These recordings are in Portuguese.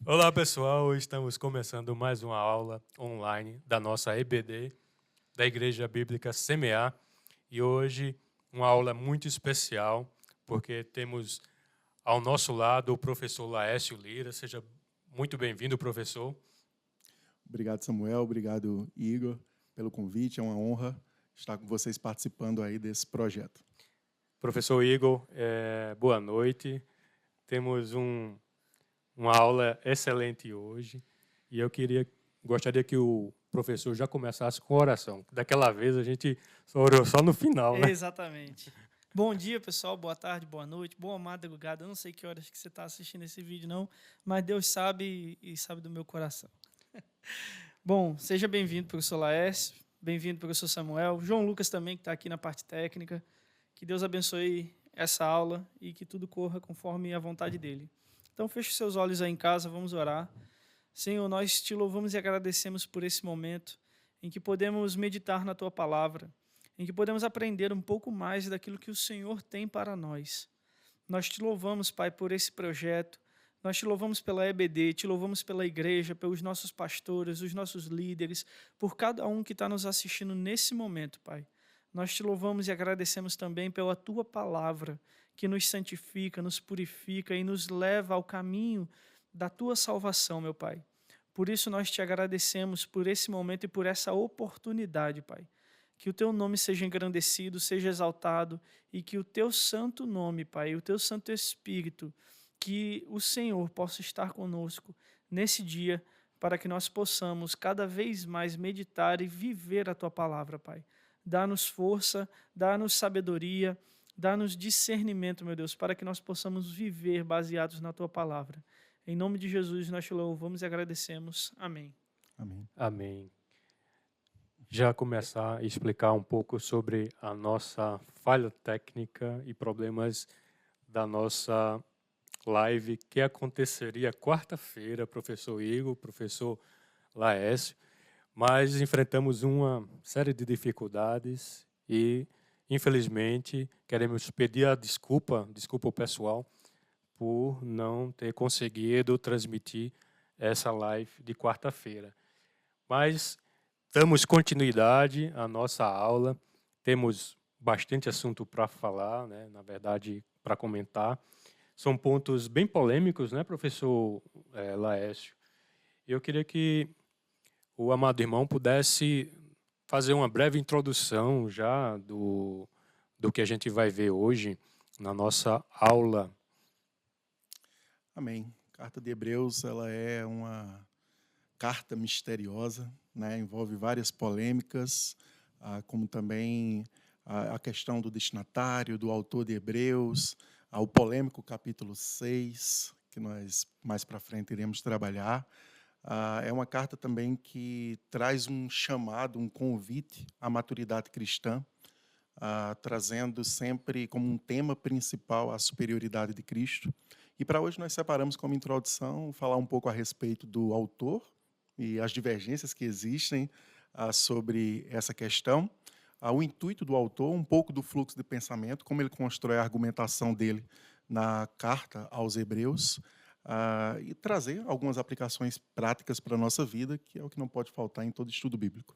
Olá pessoal, estamos começando mais uma aula online da nossa EBD, da Igreja Bíblica Semear, e hoje uma aula muito especial, porque temos ao nosso lado o professor Laércio Lira. Seja muito bem-vindo, professor. Obrigado, Samuel. Obrigado, Igor, pelo convite. É uma honra estar com vocês participando aí desse projeto. Professor Igor, boa noite. Temos uma aula excelente hoje, e gostaria que o professor já começasse com oração. Daquela vez a gente orou só no final, né? Exatamente. Bom dia, pessoal. Boa tarde, boa noite, boa madrugada. Eu não sei que horas que você está assistindo esse vídeo, não, mas Deus sabe e sabe do meu coração. Bom, seja bem-vindo, professor Laércio. Bem-vindo, professor Samuel. João Lucas também, que está aqui na parte técnica. Que Deus abençoe essa aula e que tudo corra conforme a vontade dele. Então, feche seus olhos aí em casa, vamos orar. Senhor, nós te louvamos e agradecemos por esse momento em que podemos meditar na tua palavra, em que podemos aprender um pouco mais daquilo que o Senhor tem para nós. Nós te louvamos, Pai, por esse projeto. Nós te louvamos pela EBD, te louvamos pela igreja, pelos nossos pastores, os nossos líderes, por cada um que está nos assistindo nesse momento, Pai. Nós te louvamos e agradecemos também pela tua palavra, que nos santifica, nos purifica e nos leva ao caminho da tua salvação, meu Pai. Por isso nós te agradecemos por esse momento e por essa oportunidade, Pai. Que o teu nome seja engrandecido, seja exaltado e que o teu santo nome, Pai, o teu santo Espírito, que o Senhor possa estar conosco nesse dia para que nós possamos cada vez mais meditar e viver a tua palavra, Pai. Dá-nos força, dá-nos sabedoria, dá-nos discernimento, meu Deus, para que nós possamos viver baseados na tua palavra. Em nome de Jesus, nós te louvamos e agradecemos. Amém. Amém. Amém. Já começar a explicar um pouco sobre a nossa falha técnica e problemas da nossa live que aconteceria quarta-feira, professor Igor, professor Laércio, mas enfrentamos uma série de dificuldades e, infelizmente, queremos pedir a desculpa ao pessoal por não ter conseguido transmitir essa live de quarta-feira. Mas damos continuidade à nossa aula, temos bastante assunto para falar, né? Na verdade, para comentar. São pontos bem polêmicos, né, professor Laércio? Eu queria que o amado irmão pudesse fazer uma breve introdução já do que a gente vai ver hoje na nossa aula. Amém. Carta de Hebreus, ela é uma carta misteriosa, né? Envolve várias polêmicas, como também a questão do destinatário, do autor de Hebreus, o polêmico capítulo 6, que nós mais para frente iremos trabalhar. É uma carta também que traz um chamado, um convite à maturidade cristã, trazendo sempre como um tema principal a superioridade de Cristo. E para hoje nós separamos como introdução falar um pouco a respeito do autor e as divergências que existem sobre essa questão, o intuito do autor, um pouco do fluxo de pensamento, como ele constrói a argumentação dele na carta aos Hebreus, e trazer algumas aplicações práticas para a nossa vida, que é o que não pode faltar em todo estudo bíblico.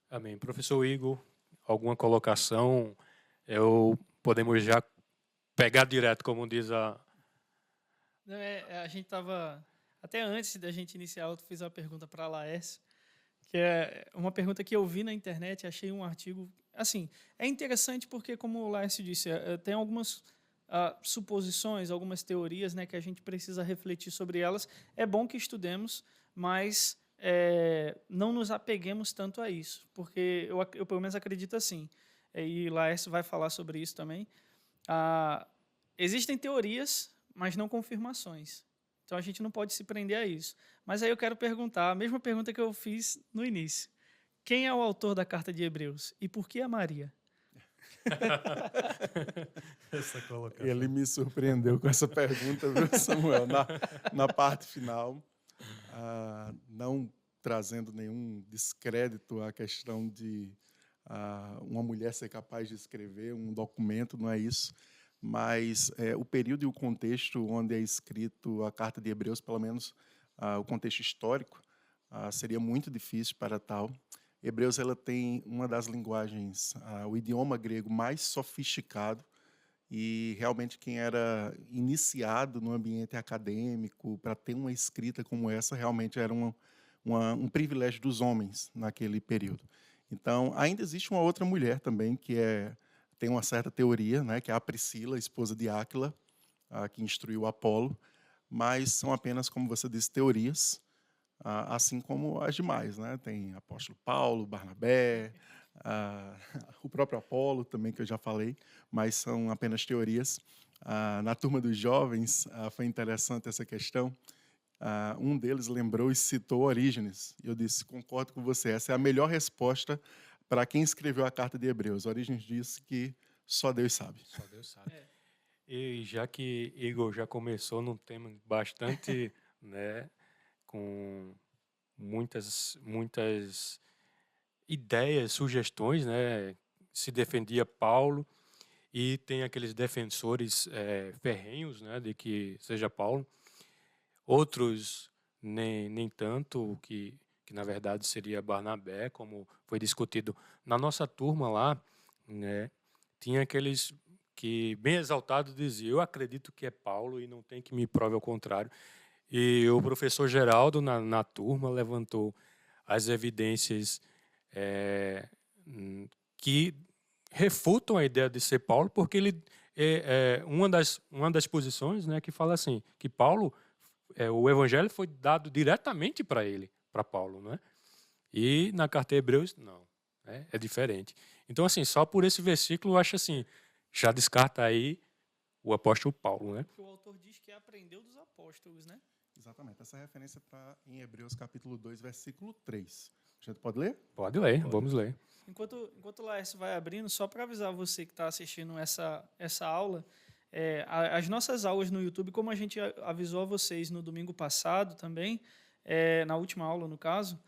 Amém. Professor Igor, alguma colocação? Podemos já pegar direto, como diz a... A gente estava, até antes da gente iniciar, eu fiz uma pergunta para a Laércio, que é uma pergunta que eu vi na internet, achei um artigo, assim, é interessante porque, como o Laércio disse, tem algumas suposições, algumas teorias, né, que a gente precisa refletir sobre elas. É bom que estudemos, mas não nos apeguemos tanto a isso, porque eu pelo menos acredito assim, e Laércio vai falar sobre isso também. Existem teorias, mas não confirmações. Então a gente não pode se prender a isso. Mas aí eu quero perguntar, a mesma pergunta que eu fiz no início. Quem é o autor da carta de Hebreus e por que a Maria? Essa colocação. Ele me surpreendeu com essa pergunta, viu, Samuel? Na parte final, não trazendo nenhum descrédito à questão de uma mulher ser capaz de escrever um documento, não é isso. mas o período e o contexto onde é escrito a carta de Hebreus, pelo menos o contexto histórico, seria muito difícil para tal. Hebreus ela tem uma das linguagens, o idioma grego mais sofisticado, e realmente quem era iniciado no ambiente acadêmico para ter uma escrita como essa realmente era um privilégio dos homens naquele período. Então, ainda existe uma outra mulher também que tem uma certa teoria, né, que é a Priscila, esposa de Áquila, que instruiu Apolo, mas são apenas, como você disse, teorias, assim como as demais, né? Tem apóstolo Paulo, Barnabé, o próprio Apolo também, que eu já falei, mas são apenas teorias. Na turma dos jovens, foi interessante essa questão. Um deles lembrou e citou Orígenes. Eu disse, concordo com você, essa é a melhor resposta para quem escreveu a carta de Hebreus. Orígenes disse que só Deus sabe. Só Deus sabe. E já que Igor já começou num tema bastante, né, com muitas ideias, sugestões, né, se defendia Paulo, e tem aqueles defensores ferrenhos, né, de que seja Paulo. Outros nem tanto, que na verdade seria Barnabé, como foi discutido na nossa turma lá, né? Tinha aqueles que, bem exaltados, diziam: eu acredito que é Paulo e não tem que me prove ao contrário. E o professor Geraldo, na turma, levantou as evidências que refutam a ideia de ser Paulo, porque ele uma das posições, né, que fala assim, que Paulo, o evangelho foi dado diretamente para ele, para Paulo, né? E na carta de Hebreus, não, né? É diferente. Então, assim, só por esse versículo, eu acho assim, já descarta aí o apóstolo Paulo, né? Porque o autor diz que aprendeu dos apóstolos, né? Exatamente. Essa referência está em Hebreus capítulo 2, versículo 3. A gente pode ler? Pode ler, vamos ler. Enquanto o Laércio vai abrindo, só para avisar você que está assistindo essa aula, as nossas aulas no YouTube, como a gente avisou a vocês no domingo passado também, na última aula, no caso,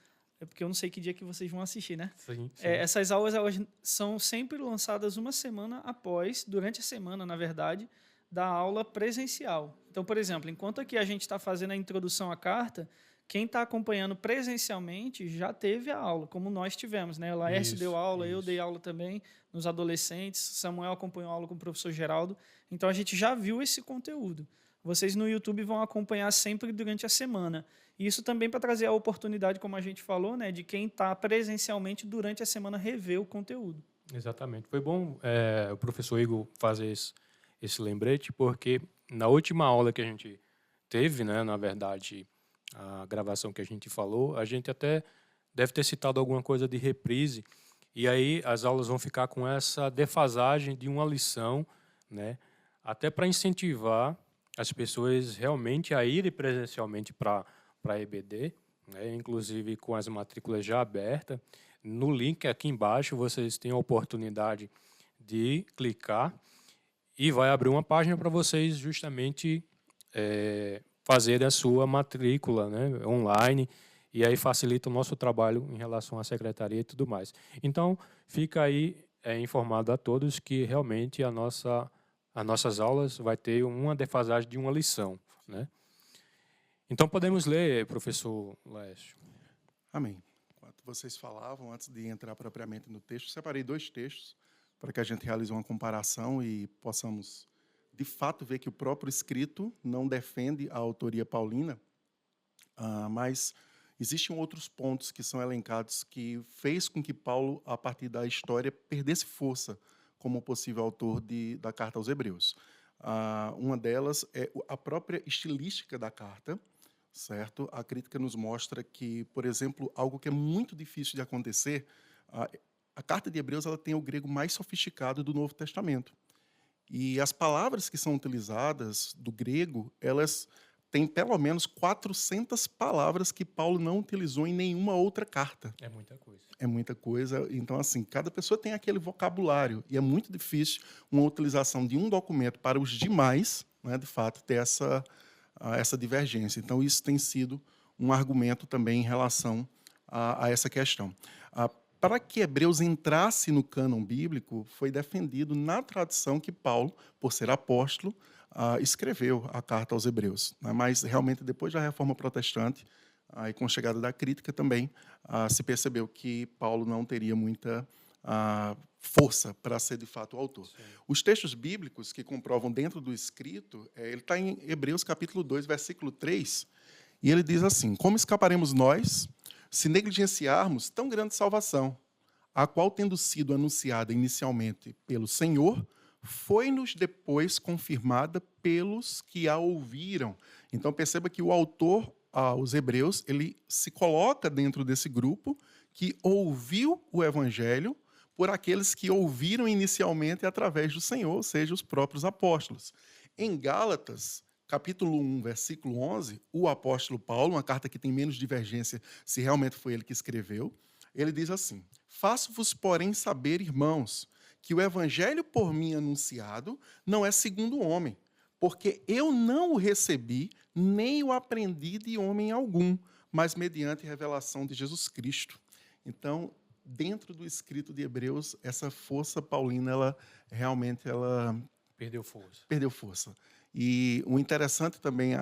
porque eu não sei que dia que vocês vão assistir, né? Sim. Essas aulas elas são sempre lançadas uma semana após, durante a semana, na verdade, da aula presencial. Então, por exemplo, enquanto aqui a gente está fazendo a introdução à carta, quem está acompanhando presencialmente já teve a aula, como nós tivemos, né? O Laércio deu aula, eu dei aula também nos adolescentes, Samuel acompanhou a aula com o professor Geraldo. Então, a gente já viu esse conteúdo. Vocês no YouTube vão acompanhar sempre durante a semana. Isso também para trazer a oportunidade, como a gente falou, né, de quem está presencialmente durante a semana rever o conteúdo. Exatamente. Foi bom o professor Igor fazer esse lembrete, porque na última aula que a gente teve, né, na verdade, a gravação que a gente falou, a gente até deve ter citado alguma coisa de reprise, e aí as aulas vão ficar com essa defasagem de uma lição, né, até para incentivar as pessoas realmente a irem presencialmente para a EBD, né, inclusive com as matrículas já abertas. No link aqui embaixo vocês têm a oportunidade de clicar e vai abrir uma página para vocês justamente fazer a sua matrícula, né, online, e aí facilita o nosso trabalho em relação à secretaria e tudo mais. Então, fica aí informado a todos que realmente as nossas aulas vai ter uma defasagem de uma lição, né? Então, podemos ler, professor Laércio. Amém. Enquanto vocês falavam, antes de entrar propriamente no texto, separei 2 textos para que a gente realize uma comparação e possamos, de fato, ver que o próprio escrito não defende a autoria paulina, mas existem outros pontos que são elencados que fez com que Paulo, a partir da história, perdesse força como possível autor da carta aos Hebreus. Uma delas é a própria estilística da carta, certo? A crítica nos mostra que, por exemplo, algo que é muito difícil de acontecer, a carta de Hebreus ela tem o grego mais sofisticado do Novo Testamento. E as palavras que são utilizadas do grego, elas têm pelo menos 400 palavras que Paulo não utilizou em nenhuma outra carta. É muita coisa. É muita coisa. Então, assim, cada pessoa tem aquele vocabulário. E é muito difícil uma utilização de um documento para os demais, né, de fato, ter essa divergência. Então, isso tem sido um argumento também em relação a essa questão. para que Hebreus entrasse no cânon bíblico, foi defendido na tradição que Paulo, por ser apóstolo, escreveu a carta aos Hebreus. Né? Mas, realmente, depois da Reforma Protestante, e com a chegada da crítica também, se percebeu que Paulo não teria muita força para ser, de fato, o autor. Sim. Os textos bíblicos que comprovam dentro do escrito, ele está em Hebreus capítulo 2, versículo 3, e ele diz assim: como escaparemos nós se negligenciarmos tão grande salvação, a qual, tendo sido anunciada inicialmente pelo Senhor, foi-nos depois confirmada pelos que a ouviram. Então, perceba que o autor aos Hebreus, ele se coloca dentro desse grupo que ouviu o Evangelho por aqueles que ouviram inicialmente através do Senhor, ou seja, os próprios apóstolos. Em Gálatas, capítulo 1, versículo 11, o apóstolo Paulo, uma carta que tem menos divergência se realmente foi ele que escreveu, ele diz assim: faço-vos, porém, saber, irmãos, que o evangelho por mim anunciado não é segundo o homem, porque eu não o recebi, nem o aprendi de homem algum, mas mediante revelação de Jesus Cristo. Então, dentro do escrito de Hebreus, essa força paulina, ela realmente perdeu força. Perdeu força. E o interessante também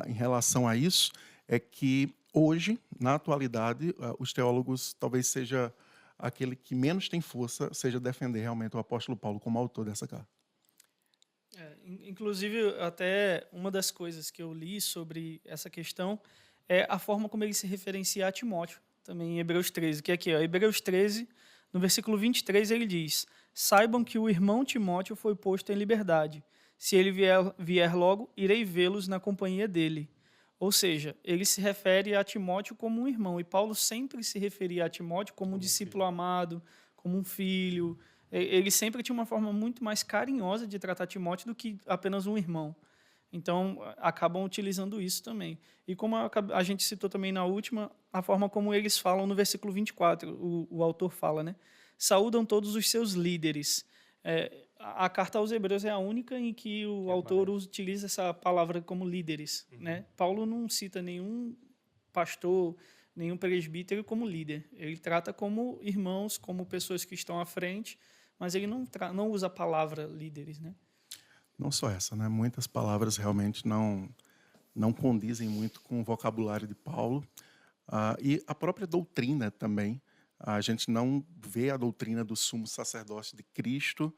em relação a isso é que hoje, na atualidade, os teólogos talvez seja aquele que menos tem força, seja defender realmente o apóstolo Paulo como autor dessa carta. Inclusive, até uma das coisas que eu li sobre essa questão é a forma como ele se referencia a Timóteo, também em Hebreus 13, que é aqui, Hebreus 13, no versículo 23, ele diz: saibam que o irmão Timóteo foi posto em liberdade. Se ele vier logo, irei vê-los na companhia dele. Ou seja, ele se refere a Timóteo como um irmão. E Paulo sempre se referia a Timóteo como um discípulo amado, como um filho. Ele sempre tinha uma forma muito mais carinhosa de tratar Timóteo do que apenas um irmão. Então, acabam utilizando isso também. E como a gente citou também na última, a forma como eles falam no versículo 24, o autor fala, né? Saúdam todos os seus líderes. A carta aos Hebreus é a única em que o autor utiliza essa palavra como líderes. Uhum. Né? Paulo não cita nenhum pastor, nenhum presbítero como líder. Ele trata como irmãos, como pessoas que estão à frente, mas ele não usa a palavra líderes, né? Não só essa, né? Muitas palavras realmente não condizem muito com o vocabulário de Paulo. E a própria doutrina também. A gente não vê a doutrina do sumo sacerdócio de Cristo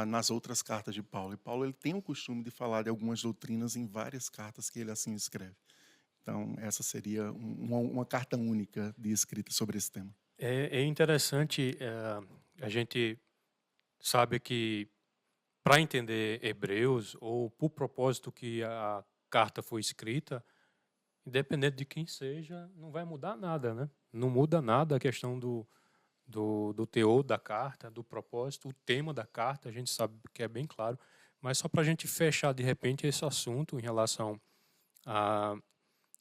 nas outras cartas de Paulo. E Paulo ele tem o costume de falar de algumas doutrinas em várias cartas que ele assim escreve. Então, essa seria uma carta única de escrita sobre esse tema. É interessante, a gente sabe que para entender Hebreus, ou por propósito que a carta foi escrita, independente de quem seja, não vai mudar nada, né? Não muda nada a questão do teor da carta, do propósito, o tema da carta, a gente sabe que é bem claro, mas só para a gente fechar de repente esse assunto em relação à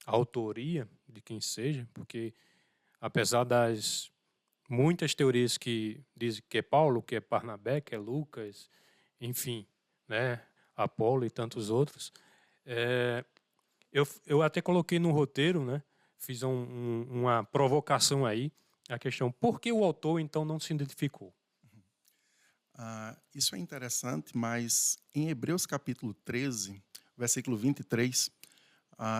autoria de quem seja, porque apesar das muitas teorias que dizem que é Paulo, que é Barnabé, que é Lucas, enfim, né, Apolo e tantos outros, eu até coloquei no roteiro, né, fiz uma provocação aí, a questão, por que o autor então não se identificou? Isso é interessante, mas em Hebreus capítulo 13, versículo 23,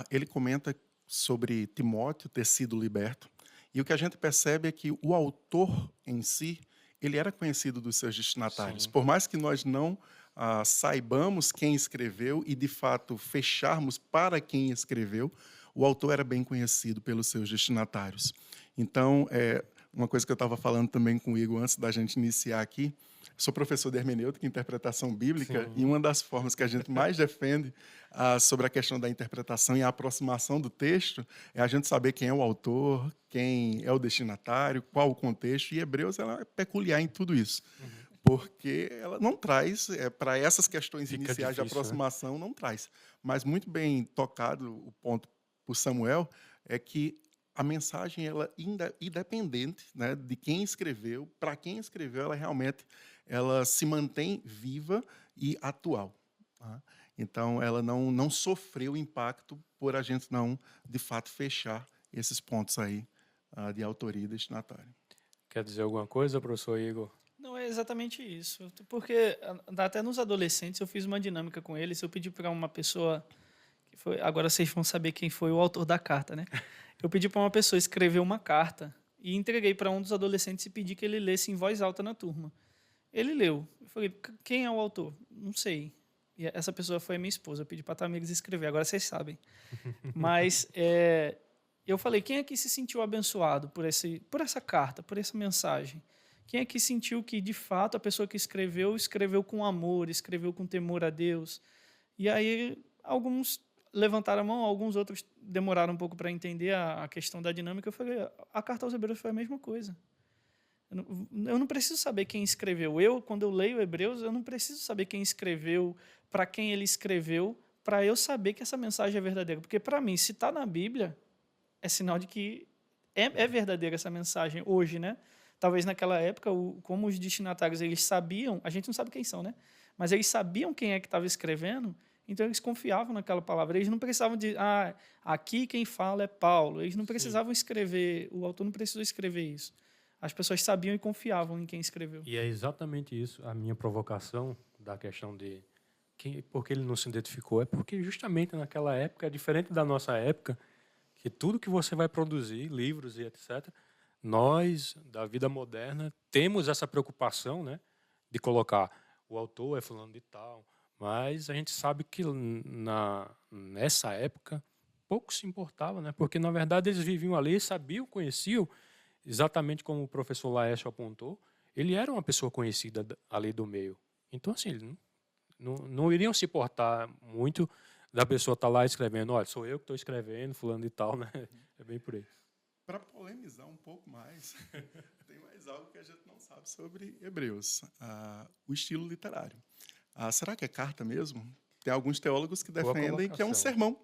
ele comenta sobre Timóteo ter sido liberto, e o que a gente percebe é que o autor em si, ele era conhecido dos seus destinatários. Sim. Por mais que nós não saibamos quem escreveu e, de fato, fecharmos para quem escreveu, o autor era bem conhecido pelos seus destinatários. Então, uma coisa que eu estava falando também com o Igor antes da gente iniciar aqui, sou professor de hermenêutica e interpretação bíblica. Sim. E uma das formas que a gente mais defende sobre a questão da interpretação e a aproximação do texto é a gente saber quem é o autor, quem é o destinatário, qual o contexto, e Hebreus ela é peculiar em tudo isso. Uhum. Porque ela não traz, para essas questões iniciais difícil, de aproximação, né? Não traz. Mas muito bem tocado o ponto por Samuel, é que a mensagem, ela independente, né, de quem escreveu, para quem escreveu, ela realmente se mantém viva e atual. Tá? Então, ela não sofreu impacto por a gente não, de fato, fechar esses pontos aí de autoria e destinatário. Quer dizer alguma coisa, professor Igor? Não é exatamente isso. Porque até nos adolescentes eu fiz uma dinâmica com eles. Eu pedi para uma pessoa que foi, agora vocês vão saber quem foi o autor da carta, né? Eu pedi para uma pessoa escrever uma carta e entreguei para um dos adolescentes e pedi que ele lesse em voz alta na turma. Ele leu. Eu falei, quem é o autor? Não sei. E essa pessoa foi a minha esposa. Eu pedi para a Tamires escrever. Agora vocês sabem. Mas eu falei, quem aqui se sentiu abençoado por essa carta, por essa mensagem? Quem aqui sentiu que, de fato, a pessoa que escreveu com amor, escreveu com temor a Deus? E aí, alguns levantaram a mão, alguns outros demoraram um pouco para entender a questão da dinâmica. Eu falei, a carta aos Hebreus foi a mesma coisa. Eu não preciso saber quem escreveu. Quando eu leio Hebreus, eu não preciso saber quem escreveu, para quem ele escreveu, para eu saber que essa mensagem é verdadeira. Porque, para mim, se está na Bíblia, é sinal de que é verdadeira essa mensagem hoje, né? Talvez naquela época, como os destinatários eles sabiam, a gente não sabe quem são, né? Mas eles sabiam quem é que estava escrevendo, então eles confiavam naquela palavra. Eles não precisavam de, aqui quem fala é Paulo. Eles não precisavam escrever, o autor não precisou escrever isso. As pessoas sabiam e confiavam em quem escreveu. E é exatamente isso, a minha provocação da questão de por que ele não se identificou, é porque justamente naquela época, é diferente da nossa época, que tudo que você vai produzir, livros e etc., nós, da vida moderna, temos essa preocupação, né, de colocar o autor é fulano de tal, mas a gente sabe que nessa época pouco se importava, né, porque na verdade eles viviam ali, sabiam, conheciam, exatamente como o professor Laércio apontou, ele era uma pessoa conhecida ali do meio. Então, assim, eles não iriam se importar muito da pessoa estar lá escrevendo, olha, sou eu que estou escrevendo, fulano de tal, né? É bem por aí. Para polemizar um pouco mais, tem mais algo que a gente não sabe sobre Hebreus, o estilo literário. Será que é carta mesmo? Tem alguns teólogos que defendem que é um sermão.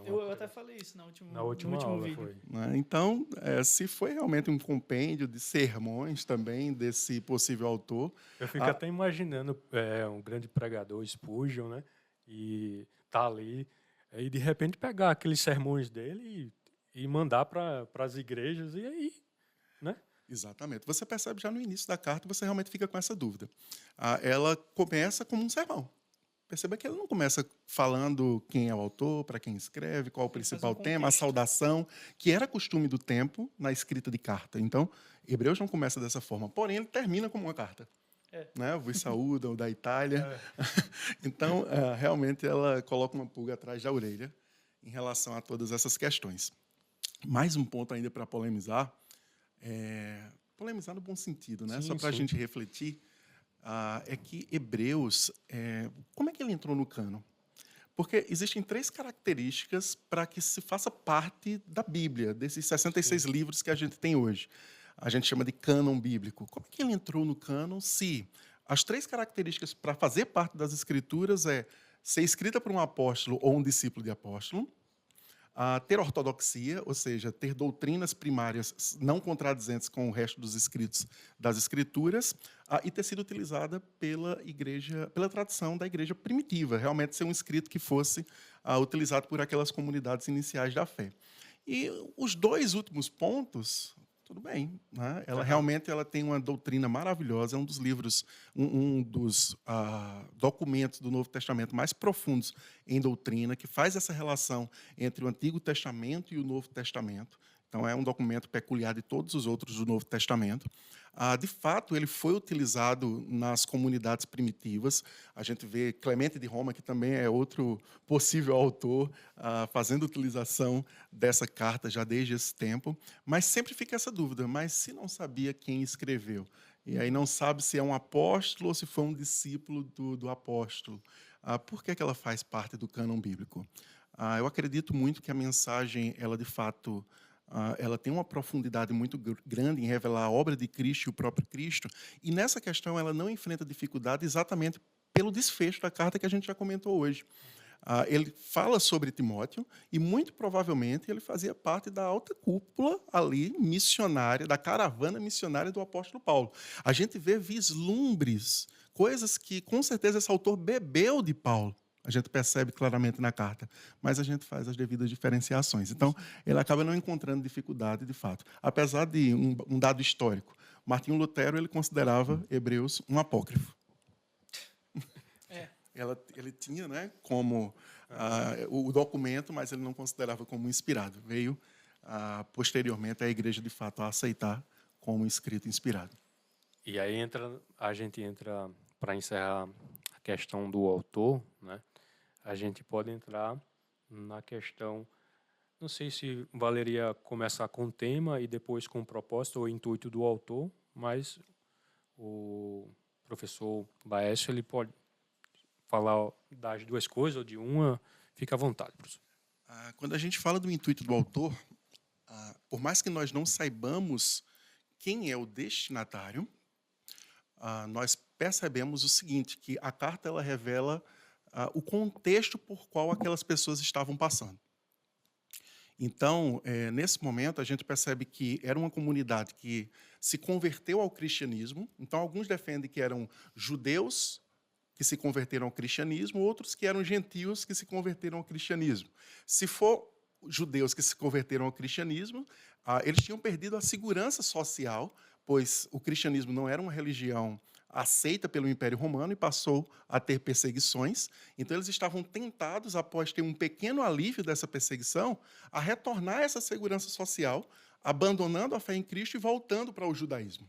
Eu até falei isso no último aula vídeo. foi. Então, se foi realmente um compêndio de sermões também desse possível autor... Eu fico até imaginando um grande pregador, Spurgeon, né? E tá ali, e de repente pegar aqueles sermões dele e mandar para as igrejas, e aí, né? Exatamente. Você percebe já no início da carta, você realmente fica com essa dúvida. Ela começa como um sermão. Perceba que ele não começa falando quem é o autor, para quem escreve, qual o principal tema, a saudação, que era costume do tempo na escrita de carta. Então, Hebreus não começa dessa forma, porém ele termina como uma carta. Né? Vos saúdam da Itália. Então, realmente ela coloca uma pulga atrás da orelha em relação a todas essas questões. Mais um ponto ainda para polemizar, polemizar no bom sentido, né? Só para a gente refletir, é que Hebreus, como é que ele entrou no cânon? Porque existem 3 características para que se faça parte da Bíblia, desses 66 livros que a gente tem hoje. A gente chama de cânon bíblico. Como é que ele entrou no cânon se as 3 características para fazer parte das Escrituras é ser escrita por um apóstolo ou um discípulo de apóstolo, ter ortodoxia, ou seja, ter doutrinas primárias não contradizentes com o resto dos escritos das Escrituras, e ter sido utilizada pela igreja, pela tradição da igreja primitiva, realmente ser um escrito que fosse utilizado por aquelas comunidades iniciais da fé. E os 2 últimos pontos, tudo bem, né? Ela realmente tem uma doutrina maravilhosa, é um dos livros, um dos documentos do Novo Testamento mais profundos em doutrina, que faz essa relação entre o Antigo Testamento e o Novo Testamento. Então, é um documento peculiar de todos os outros do Novo Testamento. De fato, ele foi utilizado nas comunidades primitivas. A gente vê Clemente de Roma, que também é outro possível autor, fazendo utilização dessa carta já desde esse tempo. Mas sempre fica essa dúvida, mas se não sabia quem escreveu? E aí não sabe se é um apóstolo ou se foi um discípulo do apóstolo. Por que ela faz parte do cânon bíblico? Eu acredito muito que a mensagem, ela de fato... ela tem uma profundidade muito grande em revelar a obra de Cristo e o próprio Cristo, e nessa questão ela não enfrenta dificuldade exatamente pelo desfecho da carta que a gente já comentou hoje. Ele fala sobre Timóteo e, muito provavelmente, ele fazia parte da alta cúpula ali missionária, da caravana missionária do apóstolo Paulo. A gente vê vislumbres, coisas que, com certeza, esse autor bebeu de Paulo. A gente percebe claramente na carta, mas a gente faz as devidas diferenciações. Então, ele acaba não encontrando dificuldade, de fato. Apesar de um dado histórico, Martinho Lutero ele considerava Hebreus um apócrifo. Ele tinha, né, como o documento, mas ele não considerava como inspirado. Veio, posteriormente, a igreja, de fato, a aceitar como escrito inspirado. E aí a gente entra, para encerrar a questão do autor, né? A gente pode entrar na questão, não sei se valeria começar com o tema e depois com o propósito ou o intuito do autor, mas o professor Laércio, ele pode falar das duas coisas ou de uma, fica à vontade, professor. Quando a gente fala do intuito do autor, por mais que nós não saibamos quem é o destinatário, nós percebemos o seguinte, que a carta ela revela o contexto por qual aquelas pessoas estavam passando. Então, nesse momento, a gente percebe que era uma comunidade que se converteu ao cristianismo. Então, alguns defendem que eram judeus que se converteram ao cristianismo, outros que eram gentios que se converteram ao cristianismo. Se for judeus que se converteram ao cristianismo, eles tinham perdido a segurança social, pois o cristianismo não era uma religião aceita pelo Império Romano e passou a ter perseguições. Então, eles estavam tentados, após ter um pequeno alívio dessa perseguição, a retornar essa segurança social, abandonando a fé em Cristo e voltando para o judaísmo.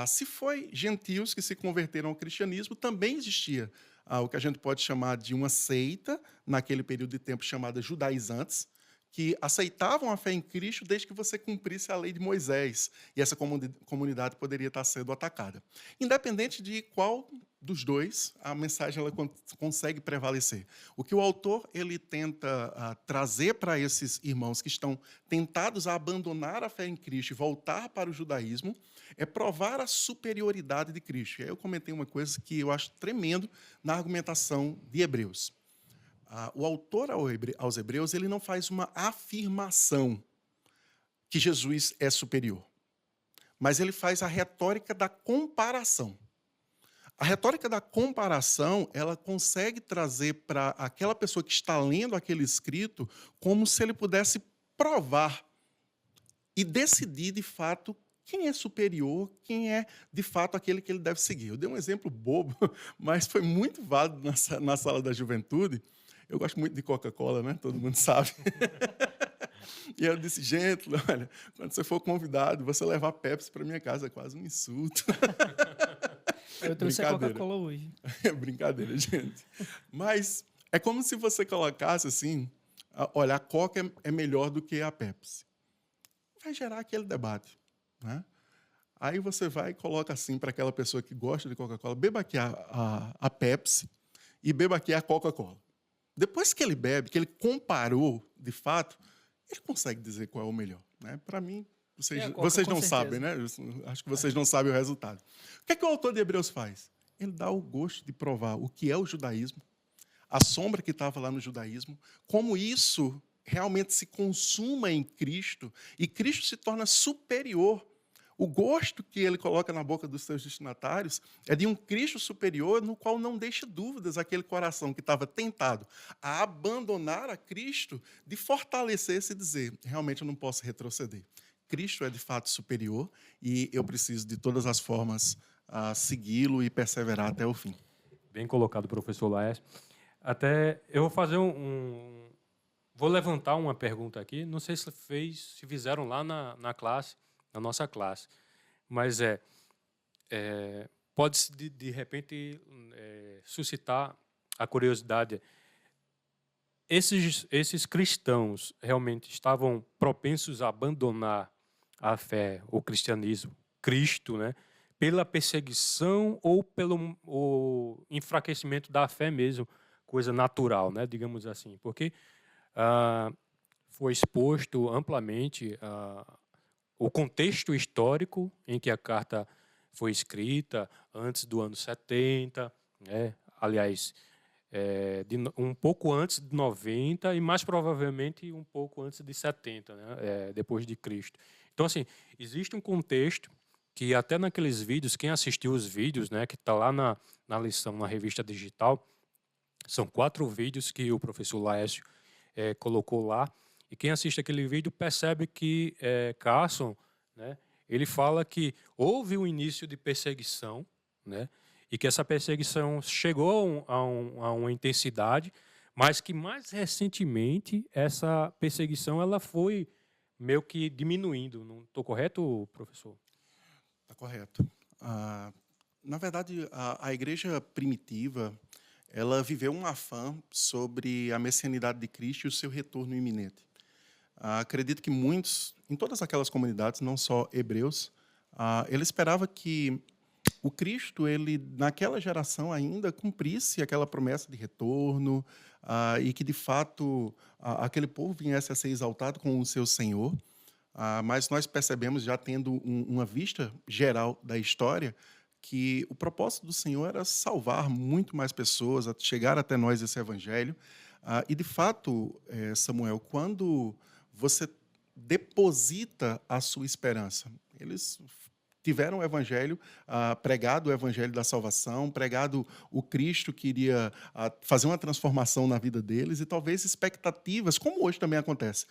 Se foi gentios que se converteram ao cristianismo, também existia o que a gente pode chamar de uma seita, naquele período de tempo chamada judaizantes, que aceitavam a fé em Cristo desde que você cumprisse a lei de Moisés. E essa comunidade poderia estar sendo atacada. Independente de qual dos dois, a mensagem ela consegue prevalecer. O que o autor ele tenta trazer para esses irmãos que estão tentados a abandonar a fé em Cristo e voltar para o judaísmo é provar a superioridade de Cristo. E aí eu comentei uma coisa que eu acho tremendo na argumentação de Hebreus. O autor aos Hebreus ele não faz uma afirmação que Jesus é superior, mas ele faz a retórica da comparação. A retórica da comparação ela consegue trazer para aquela pessoa que está lendo aquele escrito como se ele pudesse provar e decidir, de fato, quem é superior, quem é, de fato, aquele que ele deve seguir. Eu dei um exemplo bobo, mas foi muito válido na sala da juventude. Eu gosto muito de Coca-Cola, né? Todo mundo sabe. E eu disse, gente, olha, quando você for convidado, você levar Pepsi para minha casa é quase um insulto. Eu trouxe a Coca-Cola hoje. É brincadeira, gente. Mas é como se você colocasse assim, olha, a Coca é melhor do que a Pepsi. Vai gerar aquele debate, né? Aí você vai e coloca assim para aquela pessoa que gosta de Coca-Cola, beba aqui a Pepsi e beba aqui a Coca-Cola. Depois que ele bebe, que ele comparou, de fato, ele consegue dizer qual é o melhor, né? Para mim, vocês não sabem, né? Acho que vocês não sabem o resultado. O que é que o autor de Hebreus faz? Ele dá o gosto de provar o que é o judaísmo, a sombra que estava lá no judaísmo, como isso realmente se consuma em Cristo e Cristo se torna superior. O gosto que ele coloca na boca dos seus destinatários é de um Cristo superior no qual não deixa dúvidas aquele coração que estava tentado a abandonar a Cristo, de fortalecer-se e dizer, realmente eu não posso retroceder. Cristo é de fato superior e eu preciso de todas as formas segui-lo e perseverar até o fim. Bem colocado, professor Laércio. Até eu vou fazer vou levantar uma pergunta aqui, não sei se fizeram lá na classe, na nossa classe, mas pode de repente suscitar a curiosidade. Esses cristãos realmente estavam propensos a abandonar a fé, o cristianismo, Cristo, né, pela perseguição ou pelo o enfraquecimento da fé mesmo, coisa natural, né, digamos assim, porque foi exposto amplamente o contexto histórico em que a carta foi escrita, antes do ano 70, né? Aliás, um pouco antes de 90 e mais provavelmente um pouco antes de 70, né? Depois de Cristo. Então, assim, existe um contexto que até naqueles vídeos, quem assistiu os vídeos, né, que está lá na lição, na revista digital, São 4 vídeos que o professor Laércio colocou lá. E quem assiste aquele vídeo percebe que Carson, né, ele fala que houve um início de perseguição, né, e que essa perseguição chegou a uma intensidade, mas que mais recentemente essa perseguição ela foi meio que diminuindo. Não estou correto, professor? Está correto. Na verdade, a igreja primitiva, ela viveu um afã sobre a messianidade de Cristo e o seu retorno iminente. Acredito que muitos, em todas aquelas comunidades, não só hebreus, ele esperava que o Cristo, ele naquela geração ainda cumprisse aquela promessa de retorno, e que de fato aquele povo viesse a ser exaltado com o seu Senhor. Mas nós percebemos, já tendo uma vista geral da história, que o propósito do Senhor era salvar muito mais pessoas, chegar até nós esse evangelho. E de fato, Samuel, quando você deposita a sua esperança, eles tiveram o evangelho, pregado o evangelho da salvação, pregado o Cristo que iria fazer uma transformação na vida deles, e talvez expectativas, como hoje também acontece,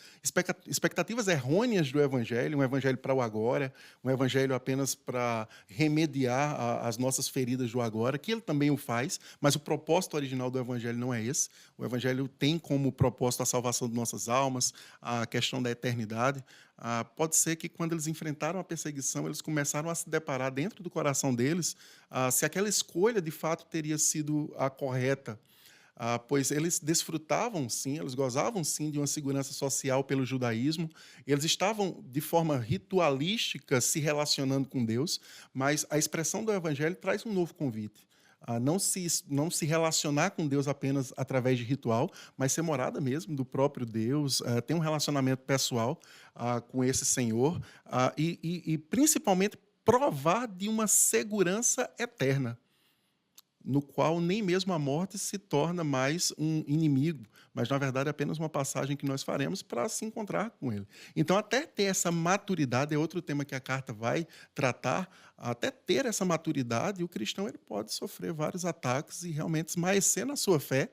expectativas errôneas do evangelho, um evangelho para o agora, um evangelho apenas para remediar as nossas feridas do agora, que ele também o faz, mas o propósito original do evangelho não é esse. O evangelho tem como propósito a salvação de nossas almas, a questão da eternidade. Pode ser que, quando eles enfrentaram a perseguição, eles começaram a se deparar dentro do coração deles se aquela escolha, de fato, teria sido a correta. Pois eles desfrutavam, sim, eles gozavam, sim, de uma segurança social pelo judaísmo. Eles estavam, de forma ritualística, se relacionando com Deus, mas a expressão do evangelho traz um novo convite. Não se relacionar com Deus apenas através de ritual, mas ser morada mesmo do próprio Deus, ter um relacionamento pessoal com esse Senhor, e principalmente provar de uma segurança eterna, no qual nem mesmo a morte se torna mais um inimigo, mas, na verdade, é apenas uma passagem que nós faremos para se encontrar com ele. Então, até ter essa maturidade, é outro tema que a carta vai tratar, até ter essa maturidade, o cristão ele pode sofrer vários ataques e realmente esmaecer na sua fé,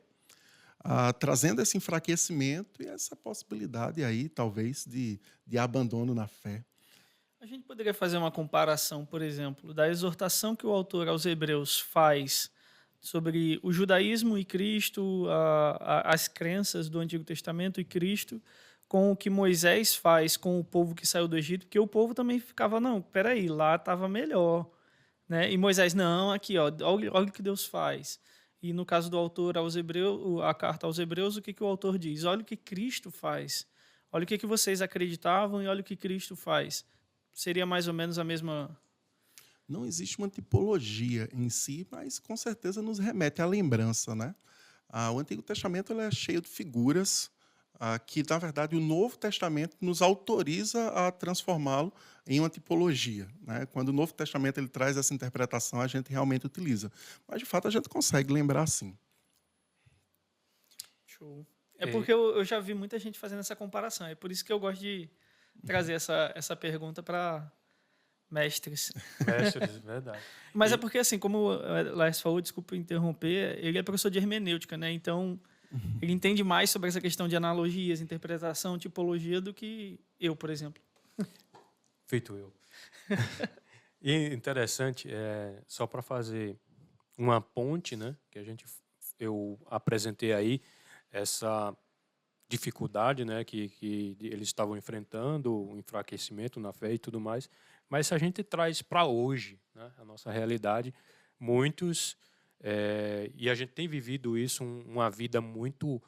trazendo esse enfraquecimento e essa possibilidade aí, talvez, de abandono na fé. A gente poderia fazer uma comparação, por exemplo, da exortação que o autor aos Hebreus faz sobre o judaísmo e Cristo, as crenças do Antigo Testamento e Cristo, com o que Moisés faz com o povo que saiu do Egito, porque o povo também ficava, não, peraí, lá estava melhor. Né? E Moisés, não, aqui, ó, olha o que Deus faz. E no caso do autor aos Hebreus, a carta aos Hebreus, o que o autor diz? Olha o que Cristo faz. Olha o que vocês acreditavam e olha o que Cristo faz. Seria mais ou menos a mesma... Não existe uma tipologia em si, mas com certeza nos remete à lembrança, né? O Antigo Testamento ele é cheio de figuras que, na verdade, o Novo Testamento nos autoriza a transformá-lo em uma tipologia, né? Quando o Novo Testamento ele traz essa interpretação, a gente realmente utiliza. Mas, de fato, a gente consegue lembrar sim. Show. É porque eu já vi muita gente fazendo essa comparação. É por isso que eu gosto de trazer essa pergunta para mestres. Mestres, verdade. Mas é porque, assim, como o Lars falou, desculpa interromper, ele é professor de hermenêutica, né? Então, ele entende mais sobre essa questão de analogias, interpretação, tipologia do que eu, por exemplo. Feito eu. E interessante, só para fazer uma ponte, né, que eu apresentei aí, essa dificuldade, né, que eles estavam enfrentando, o enfraquecimento na fé e tudo mais, mas se a gente traz para hoje, né, a nossa realidade, muitos, e a gente tem vivido isso, uma vida muito